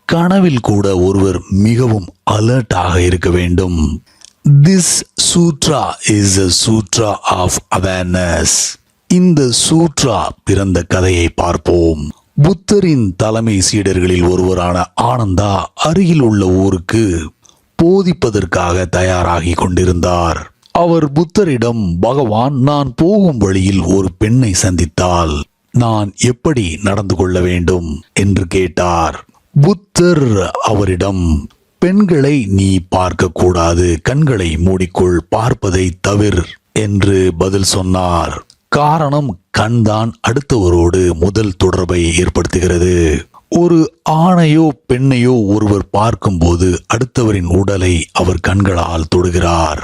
கனவில் கூட ஒருவர் மிகவும் அலர்ட்டாக இருக்க வேண்டும். This sutra is a sutra of awareness. இந்த சூட்ரா பிறந்த கதையை பார்ப்போம். புத்தரின் தலைமை சீடர்களில் ஒருவரான ஆனந்தா அருகில் உள்ள ஊருக்கு போதிப்பதற்காக தயாராகி கொண்டிருந்தார். அவர் புத்தரிடம், பகவான், நான் போகும் வழியில் ஒரு பெண்ணை சந்தித்தால் நான் எப்படி நடந்து கொள்ள வேண்டும் என்று கேட்டார். புத்தர் அவரிடம், பெண்களை நீ பார்க்க கூடாது, கண்களை மூடிக்கொள், பார்ப்பதை தவிர என்று பதில் சொன்னார். காரணம், கண்தான் அடுத்தவரோடு முதல் தொடர்பை ஏற்படுத்துகிறது. ஒரு ஆணையோ பெண்ணையோ ஒருவர் பார்க்கும்போது அடுத்தவரின் உடலை அவர் கண்களால் தொடுகிறார்.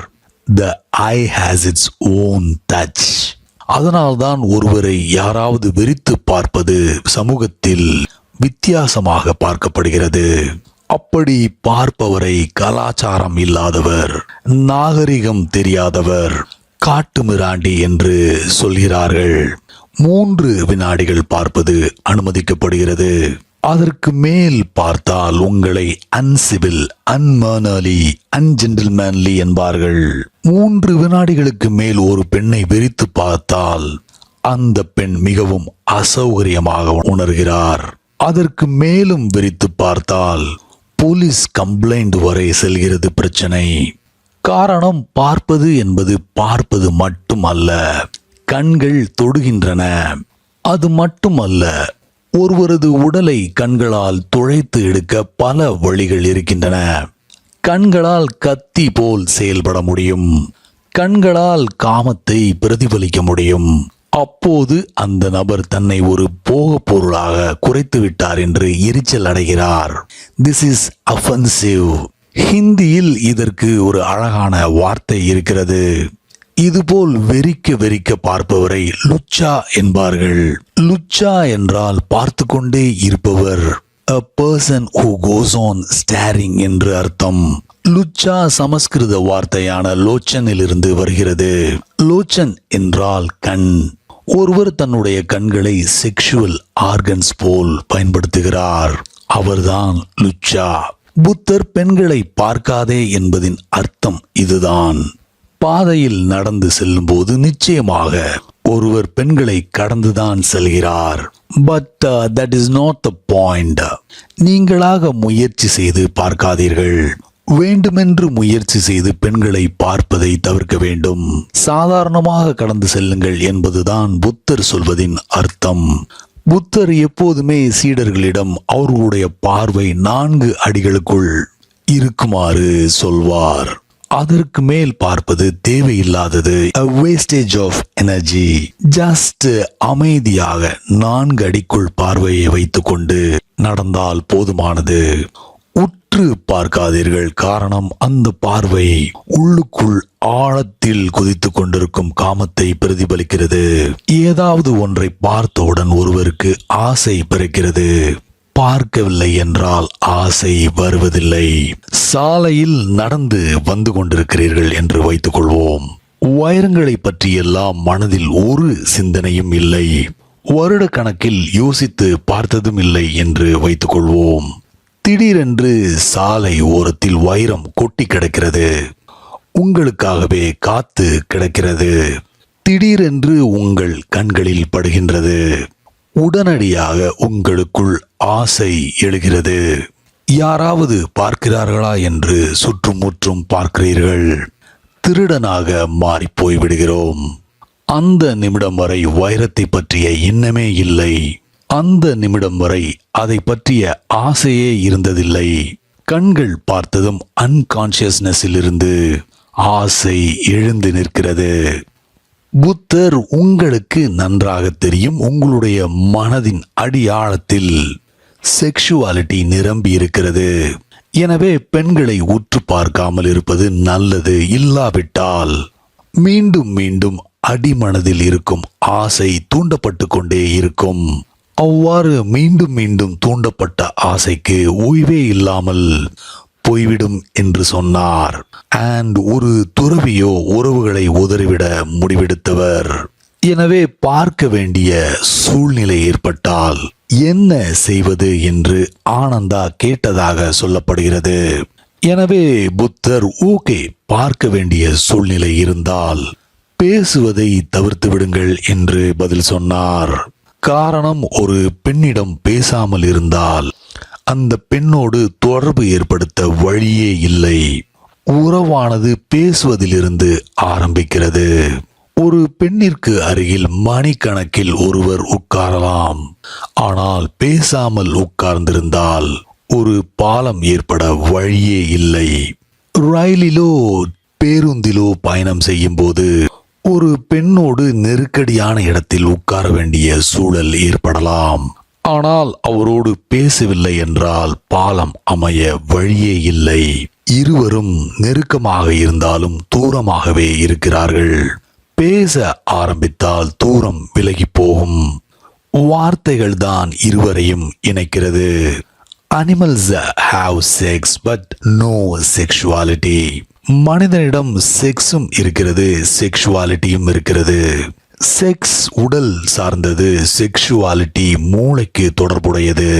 The eye has its own touch. அதனால்தான் ஒருவரை யாராவது வெறித்து பார்ப்பது சமூகத்தில் வித்தியாசமாக பார்க்கப்படுகிறது. அப்படி பார்ப்பவரை கலாச்சாரம் இல்லாதவர், நாகரிகம் தெரியாதவர், காட்டுமிராண்டி என்று சொல்கிறார்கள். 3 வினாடிகள் பார்ப்பது அனுமதிக்கப்படுகிறது. அதற்கு மேல் பார்த்தால் உங்களை அன்சிவில், அன்மேனர்லி, அன்ஜென்டில்மேன்லி என்பார்கள். 3 வினாடிகளுக்கு மேல் ஒரு பெண்ணை வெறித்து பார்த்தால் அந்த பெண் மிகவும் அசௌகரியமாக உணர்கிறார். அதற்கு மேலும் வெறித்து பார்த்தால் போலீஸ் கம்ப்ளைண்ட் வரை செல்கிறது பிரச்சனை. காரணம், பார்ப்பது என்பது பார்ப்பது மட்டுமல்ல, கண்கள் தொடுகின்றன. அது மட்டுமல்ல, ஒருவரது உடலை கண்களால் துளைத்து எடுக்க பல வழிகள் இருக்கின்றன. கண்களால் கத்தி போல் செயல்பட முடியும். கண்களால் காமத்தை பிரதிபலிக்க முடியும். அப்போது அந்த நபர் தன்னை ஒரு போகப் பொருளாக குறைத்து விட்டார் என்று எரிச்சல் அடைகிறார். This is offensive. ஹிந்தியில் இதற்கு ஒரு அழகான வார்த்தை இருக்கிறது. இதுபோல் வெறிக்க வெறிக்க பார்ப்பவரை லுச்சா என்பார்கள். லுச்சா என்றால் பார்த்து கொண்டே இருப்பவர், a person who goes on staring என்று அர்த்தம். லுச்சா சமஸ்கிருத வார்த்தையான லோச்சனிலிருந்து வருகிறது. லோச்சன் என்றால் கண். ஒருவர் தன்னுடைய கண்களை செக்ஷுவல் ஆர்கன்ஸ் போல் பயன்படுத்துகிறார். அவர்தான் லுச்சா. புத்தர் பெண்களை பார்க்காதே என்பதின் அர்த்தம் இதுதான். பாதையில் நடந்து செல்லும் போது நிச்சயமாக ஒருவர் பெண்களை கடந்துதான் செல்கிறார். But that is not the point. நீங்களாக முயற்சி செய்து பார்க்காதீர்கள். வேண்டுமென்று முயற்சி செய்து பெண்களை பார்ப்பதை தவிர்க்க வேண்டும். சாதாரணமாக கடந்து செல்லுங்கள் என்பதுதான் புத்தர் சொல்வதின் அர்த்தம். புத்தர் எப்போதுமே சீடர்களிடம் அவர்களுடைய பார்வை 4 அடிகளுக்குள் இருக்குமாறு சொல்வார். அதற்கு மேல் பார்ப்பது தேவையில்லாதது, a wastage of energy. Just அமைதியாக 4 அடிக்குள் பார்வையை வைத்துக்கொண்டு நடந்தால் போதுமானது. உற்று பார்க்காதீர்கள். காரணம், அந்த பார்வை உள்ளுக்குள் ஆழத்தில் குதித்து கொண்டிருக்கும் காமத்தை பிரதிபலிக்கிறது. ஏதாவது ஒன்றை பார்த்தவுடன் ஒருவருக்கு ஆசை பிறக்கிறது. பார்க்கவில்லை என்றால் ஆசை வருவதில்லை. சாலையில் நடந்து வந்து கொண்டிருக்கிறீர்கள் என்று வைத்துக் கொள்வோம். உயரங்களை பற்றியெல்லாம் மனதில் ஒரு சிந்தனையும் இல்லை. வருட கணக்கில் யோசித்து பார்த்ததும் இல்லை என்று வைத்துக் கொள்வோம். திடீரென்று சாலை ஓரத்தில் வைரம் கொட்டி கிடக்கிறது. உங்களுக்காகவே காத்து கிடக்கிறது. திடீரென்று உங்கள் கண்களில் படுகின்றது. உடனடியாக உங்களுக்குள் ஆசை எழுகிறது. யாராவது பார்க்கிறார்களா என்று சுற்றுமுற்றும் பார்க்கிறீர்கள். திருடனாக மாறி போய்விடுகிறோம். அந்த நிமிடம் வரை வைரத்தை பற்றிய எண்ணமே இல்லை. அந்த நிமிடம் வரை அதை பற்றிய ஆசையே இருந்ததில்லை. கண்கள் பார்த்ததும் அன்கான்சியஸ்னஸில் இருந்து ஆசை எழுந்து நிற்கிறது. புத்தர், உங்களுக்கு நன்றாக தெரியும், உங்களுடைய மனதின் அடியாழத்தில் செக்ஷுவாலிட்டி நிரம்பி இருக்கிறது. எனவே பெண்களை உற்று பார்க்காமல் இருப்பது நல்லது. இல்லாவிட்டால் மீண்டும் மீண்டும் அடிமனதில் இருக்கும் ஆசை தூண்டப்பட்டு கொண்டே இருக்கும். அவ்வாறு மீண்டும் மீண்டும் தூண்டப்பட்ட ஆசைக்கு ஓய்வே இல்லாமல் போய்விடும் என்று சொன்னார். அண்ட் ஒரு துறவியோ உறவுகளை உதறிவிட முடிவெடுத்தவர். எனவே பார்க்க வேண்டிய சூழ்நிலை ஏற்பட்டால் என்ன செய்வது என்று ஆனந்தா கேட்டதாக சொல்லப்படுகிறது. எனவே புத்தர் ஓகே, பார்க்க வேண்டிய சூழ்நிலை இருந்தால் பேசுவதை தவிர்த்து விடுங்கள் என்று பதில் சொன்னார். காரணம், ஒரு பெண்ணிடம் பேசாமல் இருந்தால் அந்த பெண்ணோடு தொடர்பு ஏற்படுத்த வழியே இல்லை. உறவானது பேசுவதிலிருந்து ஆரம்பிக்கிறது. ஒரு பெண்ணிற்கு அருகில் மணிக்கணக்கில் ஒருவர் உட்காரலாம். ஆனால் பேசாமல் உட்கார்ந்திருந்தால் ஒரு பாலம் ஏற்பட வழியே இல்லை. ரயிலிலோ பேருந்திலோ பயணம் செய்யும் போது ஒரு பெண்ணோடு நெருக்கடியான இடத்தில் உட்கார வேண்டிய சூழல் ஏற்படலாம். ஆனால் அவரோடு பேசவில்லை என்றால் பாலம் அமைய வழியே இல்லை. இருவரும் நெருக்கமாக இருந்தாலும் தூரமாகவே இருக்கிறார்கள். பேச ஆரம்பித்தால் தூரம் விலகி போகும். வார்த்தைகள் தான் இருவரையும் இணைக்கிறது. Animals have sex but no sexuality. மனிதனிடம் செக்ஸும் இருக்கிறது, செக்ஷுவாலிட்டியும் இருக்கிறது. செக்ஸ் உடல் சார்ந்தது, செக்ஷுவாலிட்டி மூளைக்கு தொடர்புடையது.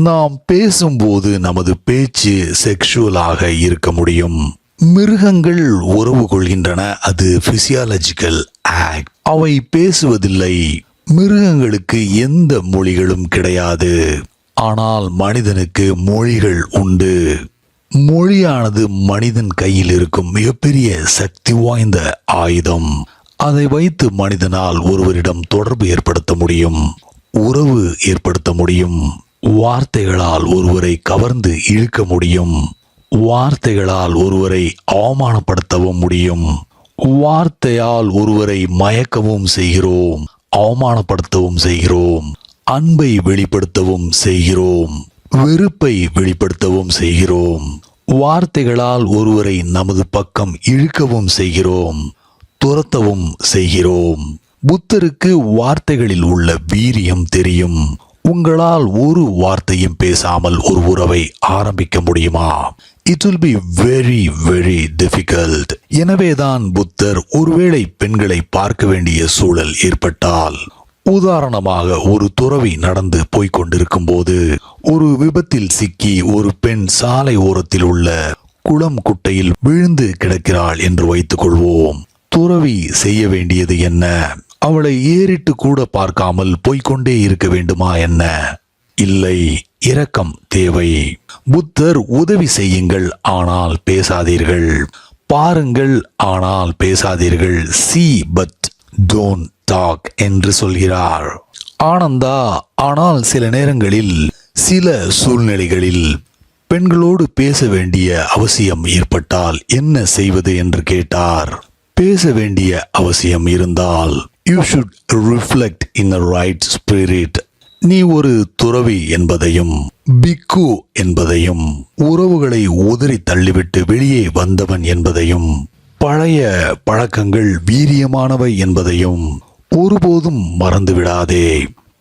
நாம் பேசும்போது நமது பேச்சு செக்ஷுவலாக இருக்க முடியும். மிருகங்கள் உறவு கொள்கின்றன, அது பிசியாலஜிக்கல் ஆக்ட். அவை பேசுவதில்லை. மிருகங்களுக்கு எந்த மொழிகளும் கிடையாது. ஆனால் மனிதனுக்கு மொழிகள் உண்டு. மொழியானது மனிதன் கையில் இருக்கும் மிகப்பெரிய சக்தி வாய்ந்த ஆயுதம். அதை வைத்து மனிதனால் ஒருவரிடம் தொடர்பு ஏற்படுத்த முடியும், உறவு ஏற்படுத்த முடியும். வார்த்தைகளால் ஒருவரை கவர்ந்து இழுக்க முடியும். வார்த்தைகளால் ஒருவரை அவமானப்படுத்தவும் முடியும். வார்த்தையால் ஒருவரை மயக்கவும் செய்கிறோம், அவமானப்படுத்தவும் செய்கிறோம். அன்பை வெளிப்படுத்தவும் செய்கிறோம், வெறுப்பை வெளிப்படுத்தவும் செய்கிறோம். வார்த்தைகளால் ஒருவரை நமது பக்கம் இழுக்கவும் செய்கிறோம், துரத்தவும் செய்கிறோம். புத்தருக்கு வார்த்தைகளில் உள்ள வீரியம் தெரியும். உங்களால் ஒரு வார்த்தையும் பேசாமல் ஒரு உறவை ஆரம்பிக்க முடியுமா? It will be very very difficult. எனவேதான் புத்தர் ஒருவேளை பெண்களை பார்க்க வேண்டிய சூழல் ஏற்பட்டால், உதாரணமாக ஒரு துறவி நடந்து போய்க் கொண்டிருக்கும் போது ஒரு விபத்தில் சிக்கி ஒரு பெண் சாலை ஓரத்தில் உள்ள குளம் குட்டையில் விழுந்து கிடக்கிறாள் என்று வைத்துக் கொள்வோம். துறவி செய்ய வேண்டியது என்ன? அவளை ஏறிட்டு கூட பார்க்காமல் போய்கொண்டே இருக்க வேண்டுமா என்ன? இல்லை, இரக்கம் தேவை. புத்தர் உதவி செய்யுங்கள், ஆனால் பேசாதீர்கள். பாருங்கள், ஆனால் பேசாதீர்கள். see but don't talk என்று சொல்கிறார் ஆனந்தா. ஆனால் சில நேரங்களில், சில சூழ்நிலைகளில் பெண்களோடு பேச வேண்டிய அவசியம் ஏற்பட்டால் என்ன செய்வது என்று கேட்டார். பேச வேண்டிய அவசியம் இருந்தால் you should reflect in the right spirit. நீ ஒரு துறவி என்பதையும் பிக்கு என்பதையும் உறவுகளை உதறி தள்ளிவிட்டு வெளியே வந்தவன் என்பதையும் பழைய பழக்கங்கள் வீரியமானவை என்பதையும் ஒருபோதும் மறந்துவிடாதே.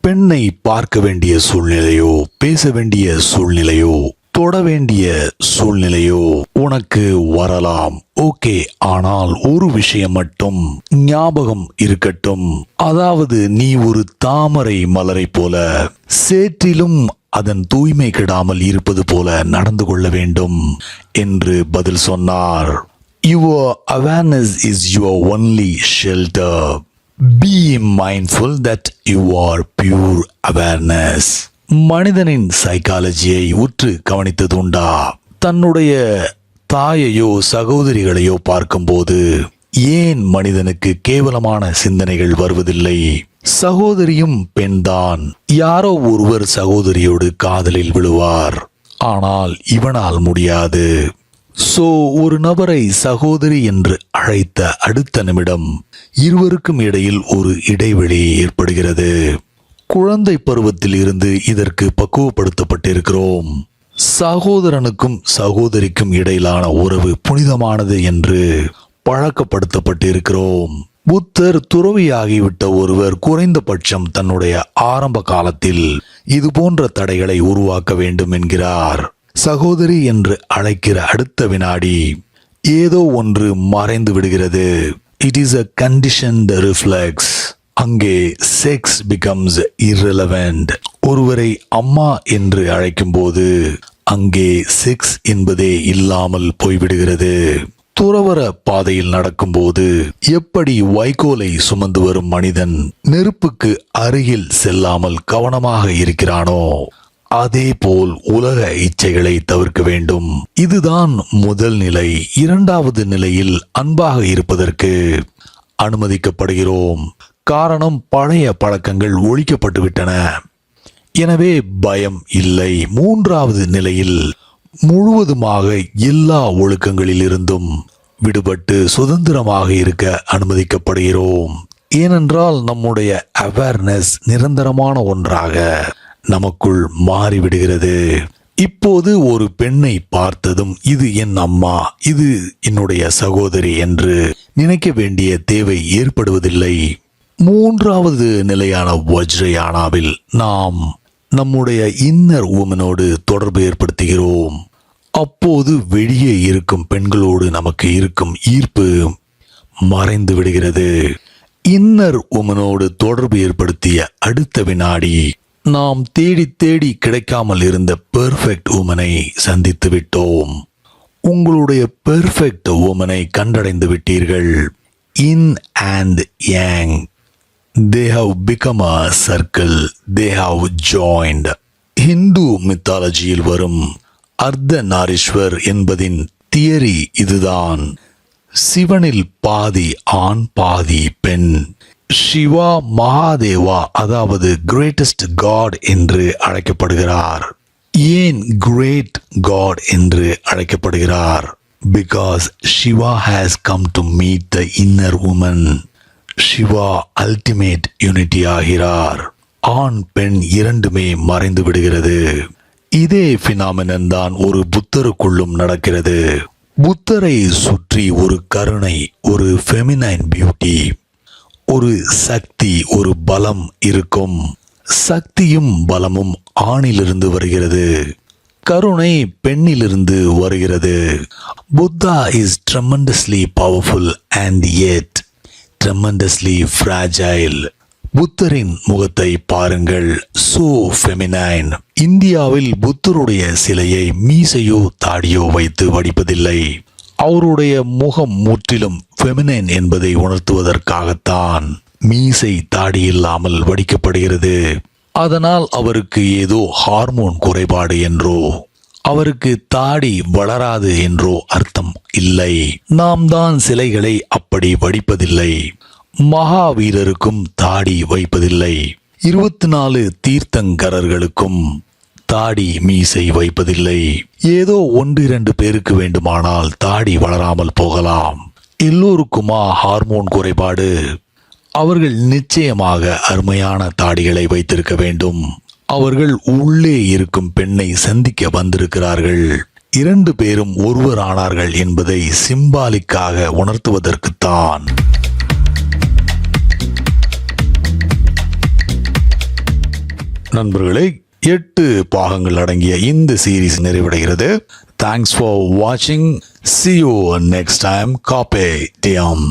பெண்ணை பார்க்க வேண்டிய சூழ்நிலையோ, பேச வேண்டிய சூழ்நிலையோ, தொட வேண்டிய சூழ்நிலையோ உனக்கு வரலாம். ஓகே, ஆனால் ஒரு விஷயம் மட்டும் ஞாபகம் இருக்கட்டும். அதாவது நீ ஒரு தாமரை மலரை போல சேற்றிலும் அதன் தூய்மை கெடாமல் இருப்பது போல நடந்து கொள்ள வேண்டும் என்று பதில் சொன்னார். Your awareness is your only shelter. Be mindful that you are pure awareness. மனிதனின் சைக்காலஜியை உற்று கவனித்தது உண்டா? தன்னுடைய தாயையோ சகோதரிகளையோ பார்க்கும்போது ஏன் மனிதனுக்கு கேவலமான சிந்தனைகள் வருவதில்லை? சகோதரியும் பெண்தான். யாரோ ஒருவர் சகோதரியோடு காதலில் விழுவார், ஆனால் இவனால் முடியாது. சோ ஒரு நபரை சகோதரி என்று அழைத்த அடுத்த நிமிடம் இருவருக்கும் இடையில் ஒரு இடைவெளி ஏற்படுகிறது. குழந்தை பருவத்தில் இருந்து இதற்கு பக்குவப்படுத்தப்பட்டிருக்கிறோம். சகோதரனுக்கும் சகோதரிக்கும் இடையிலான உறவு புனிதமானது என்று பழக்கப்படுத்தப்பட்டிருக்கிறோம். புத்தர் துறவியாகிவிட்ட ஒருவர் குறைந்தபட்சம் தன்னுடைய ஆரம்ப காலத்தில் இது போன்ற தடைகளை உருவாக்க வேண்டும் என்கிறார். சகோதரி என்று அழைக்கிற அடுத்த வினாடி ஏதோ ஒன்று மறைந்து விடுகிறது. It is a conditioned reflex. அங்கே செக்ஸ் becomes irrelevant. ஒருவரை அம்மா என்று அழைக்கும் போது அங்கே செக்ஸ் என்பதே இல்லாமல் போய்விடுகிறது. துறவற பாதையில் நடக்கும்போது எப்படி வைக்கோலை சுமந்து வரும் மனிதன் நெருப்புக்கு அருகில் செல்லாமல் கவனமாக இருக்கிறானோ அதே போல் உலக இச்சைகளை தவிர்க்க வேண்டும். இதுதான் முதல் நிலை. இரண்டாவது நிலையில் அன்பாக இருப்பதற்கு அனுமதிக்கப்படுகிறோம். காரணம், பழைய பழக்கங்கள் ஒழிக்கப்பட்டு விட்டன. எனவே பயம் இல்லை. மூன்றாவது நிலையில் முழுவதுமாக எல்லா ஒழுக்கங்களில் இருந்தும் விடுபட்டு சுதந்திரமாக இருக்க அனுமதிக்கப்படுகிறோம். ஏனென்றால் நம்முடைய அவேர்னஸ் நிரந்தரமான ஒன்றாக நமக்குள் மாறிவிடுகிறது. இப்போது ஒரு பெண்ணை பார்த்ததும் இது என் அம்மா, இது என்னுடைய சகோதரி என்று நினைக்க வேண்டிய தேவை ஏற்படுவதில்லை. மூன்றாவது நிலையான வஜ்ரயானாவில் நாம் நம்முடைய இன்னர் உமனோடு தொடர்பு ஏற்படுத்துகிறோம். அப்போது வெளியே இருக்கும் பெண்களோடு நமக்கு இருக்கும் ஈர்ப்பு மறைந்து விடுகிறது. இன்னர் உமனோடு தொடர்பு ஏற்படுத்திய அடுத்த வினாடி நாம் தேடி தேடி கிடைக்காமல் இருந்த பெர்ஃபெக்ட் உமனை சந்தித்து விட்டோம். உங்களுடைய பெர்ஃபெக்ட் உமனை கண்டடைந்து விட்டீர்கள். Yin and yang. They have become a circle. They have joined. Hindu மித்தாலஜியில் வரும் அர்த்த நாரீஸ்வர் என்பதின் தியரி இதுதான். சிவனில் பாதி ஆண் பாதி பெண். சிவா மகாதேவா, அதாவது கிரேட்டஸ்ட் காட் என்று அழைக்கப்படுகிறார். ஏன் கிரேட் காட் என்று அழைக்கப்படுகிறார்? Because Shiva has come to meet the inner woman. Shiva ultimate unity ஆகிறார். ஆண் பெண் இரண்டுமே மறைந்து விடுகிறது. இதே பினாமினன் தான் ஒரு புத்தருக்குள்ளும் நடக்கிறது. புத்தரை சுற்றி ஒரு கருணை, ஒரு ஃபெமினைன் பியூட்டி, ஒரு சக்தி, ஒரு பலம் இருக்கும். சக்தியும் பலமும் ஆணிலிருந்து வருகிறது, கருணை பெண்ணிலிருந்து வருகிறது. Buddha is tremendously powerful and yet tremendously fragile. புத்தரின் முகத்தை பாருங்கள், so feminine. இந்தியாவில் புத்தருடைய சிலையை மீசையோ தாடியோ வைத்து வடிப்பதில்லை. அவருடைய முகம் முற்றிலும் ஃபெமினைன் என்பதை உணர்த்துவதற்காகத்தான் மீசை தாடி இல்லாமல் வடிக்கப்படுகிறது. அதனால் அவருக்கு ஏதோ ஹார்மோன் குறைபாடு என்றோ அவருக்கு தாடி வளராது என்றோ அர்த்தம் இல்லை. நாம் தான் சிலைகளை அப்படி வடிப்பதில்லை. மகாவீரருக்கும் தாடி வைப்பதில்லை. 24 தீர்த்தங்கரர்களுக்கும் தாடி மீசை வைப்பதில்லை. ஏதோ 1-2 பேருக்கு வேண்டுமானால் தாடி வளராமல் போகலாம். எல்லோருக்குமா ஹார்மோன் குறைபாடு? அவர்கள் நிச்சயமாக அருமையான தாடிகளை வைத்திருக்க வேண்டும். அவர்கள் உள்ளே இருக்கும் பெண்ணை சந்திக்க வந்திருக்கிறார்கள். 2 பேரும் ஒருவரானார்கள் என்பதை சிம்பாலிக்காக உணர்த்துவதற்குத்தான். நண்பர்களே, 8 பாகங்கள் அடங்கிய இந்த சீரீஸ் நிறைவடைகிறது. தேங்க்ஸ் ஃபார் வாட்சிங். See you next time. Carpe diem.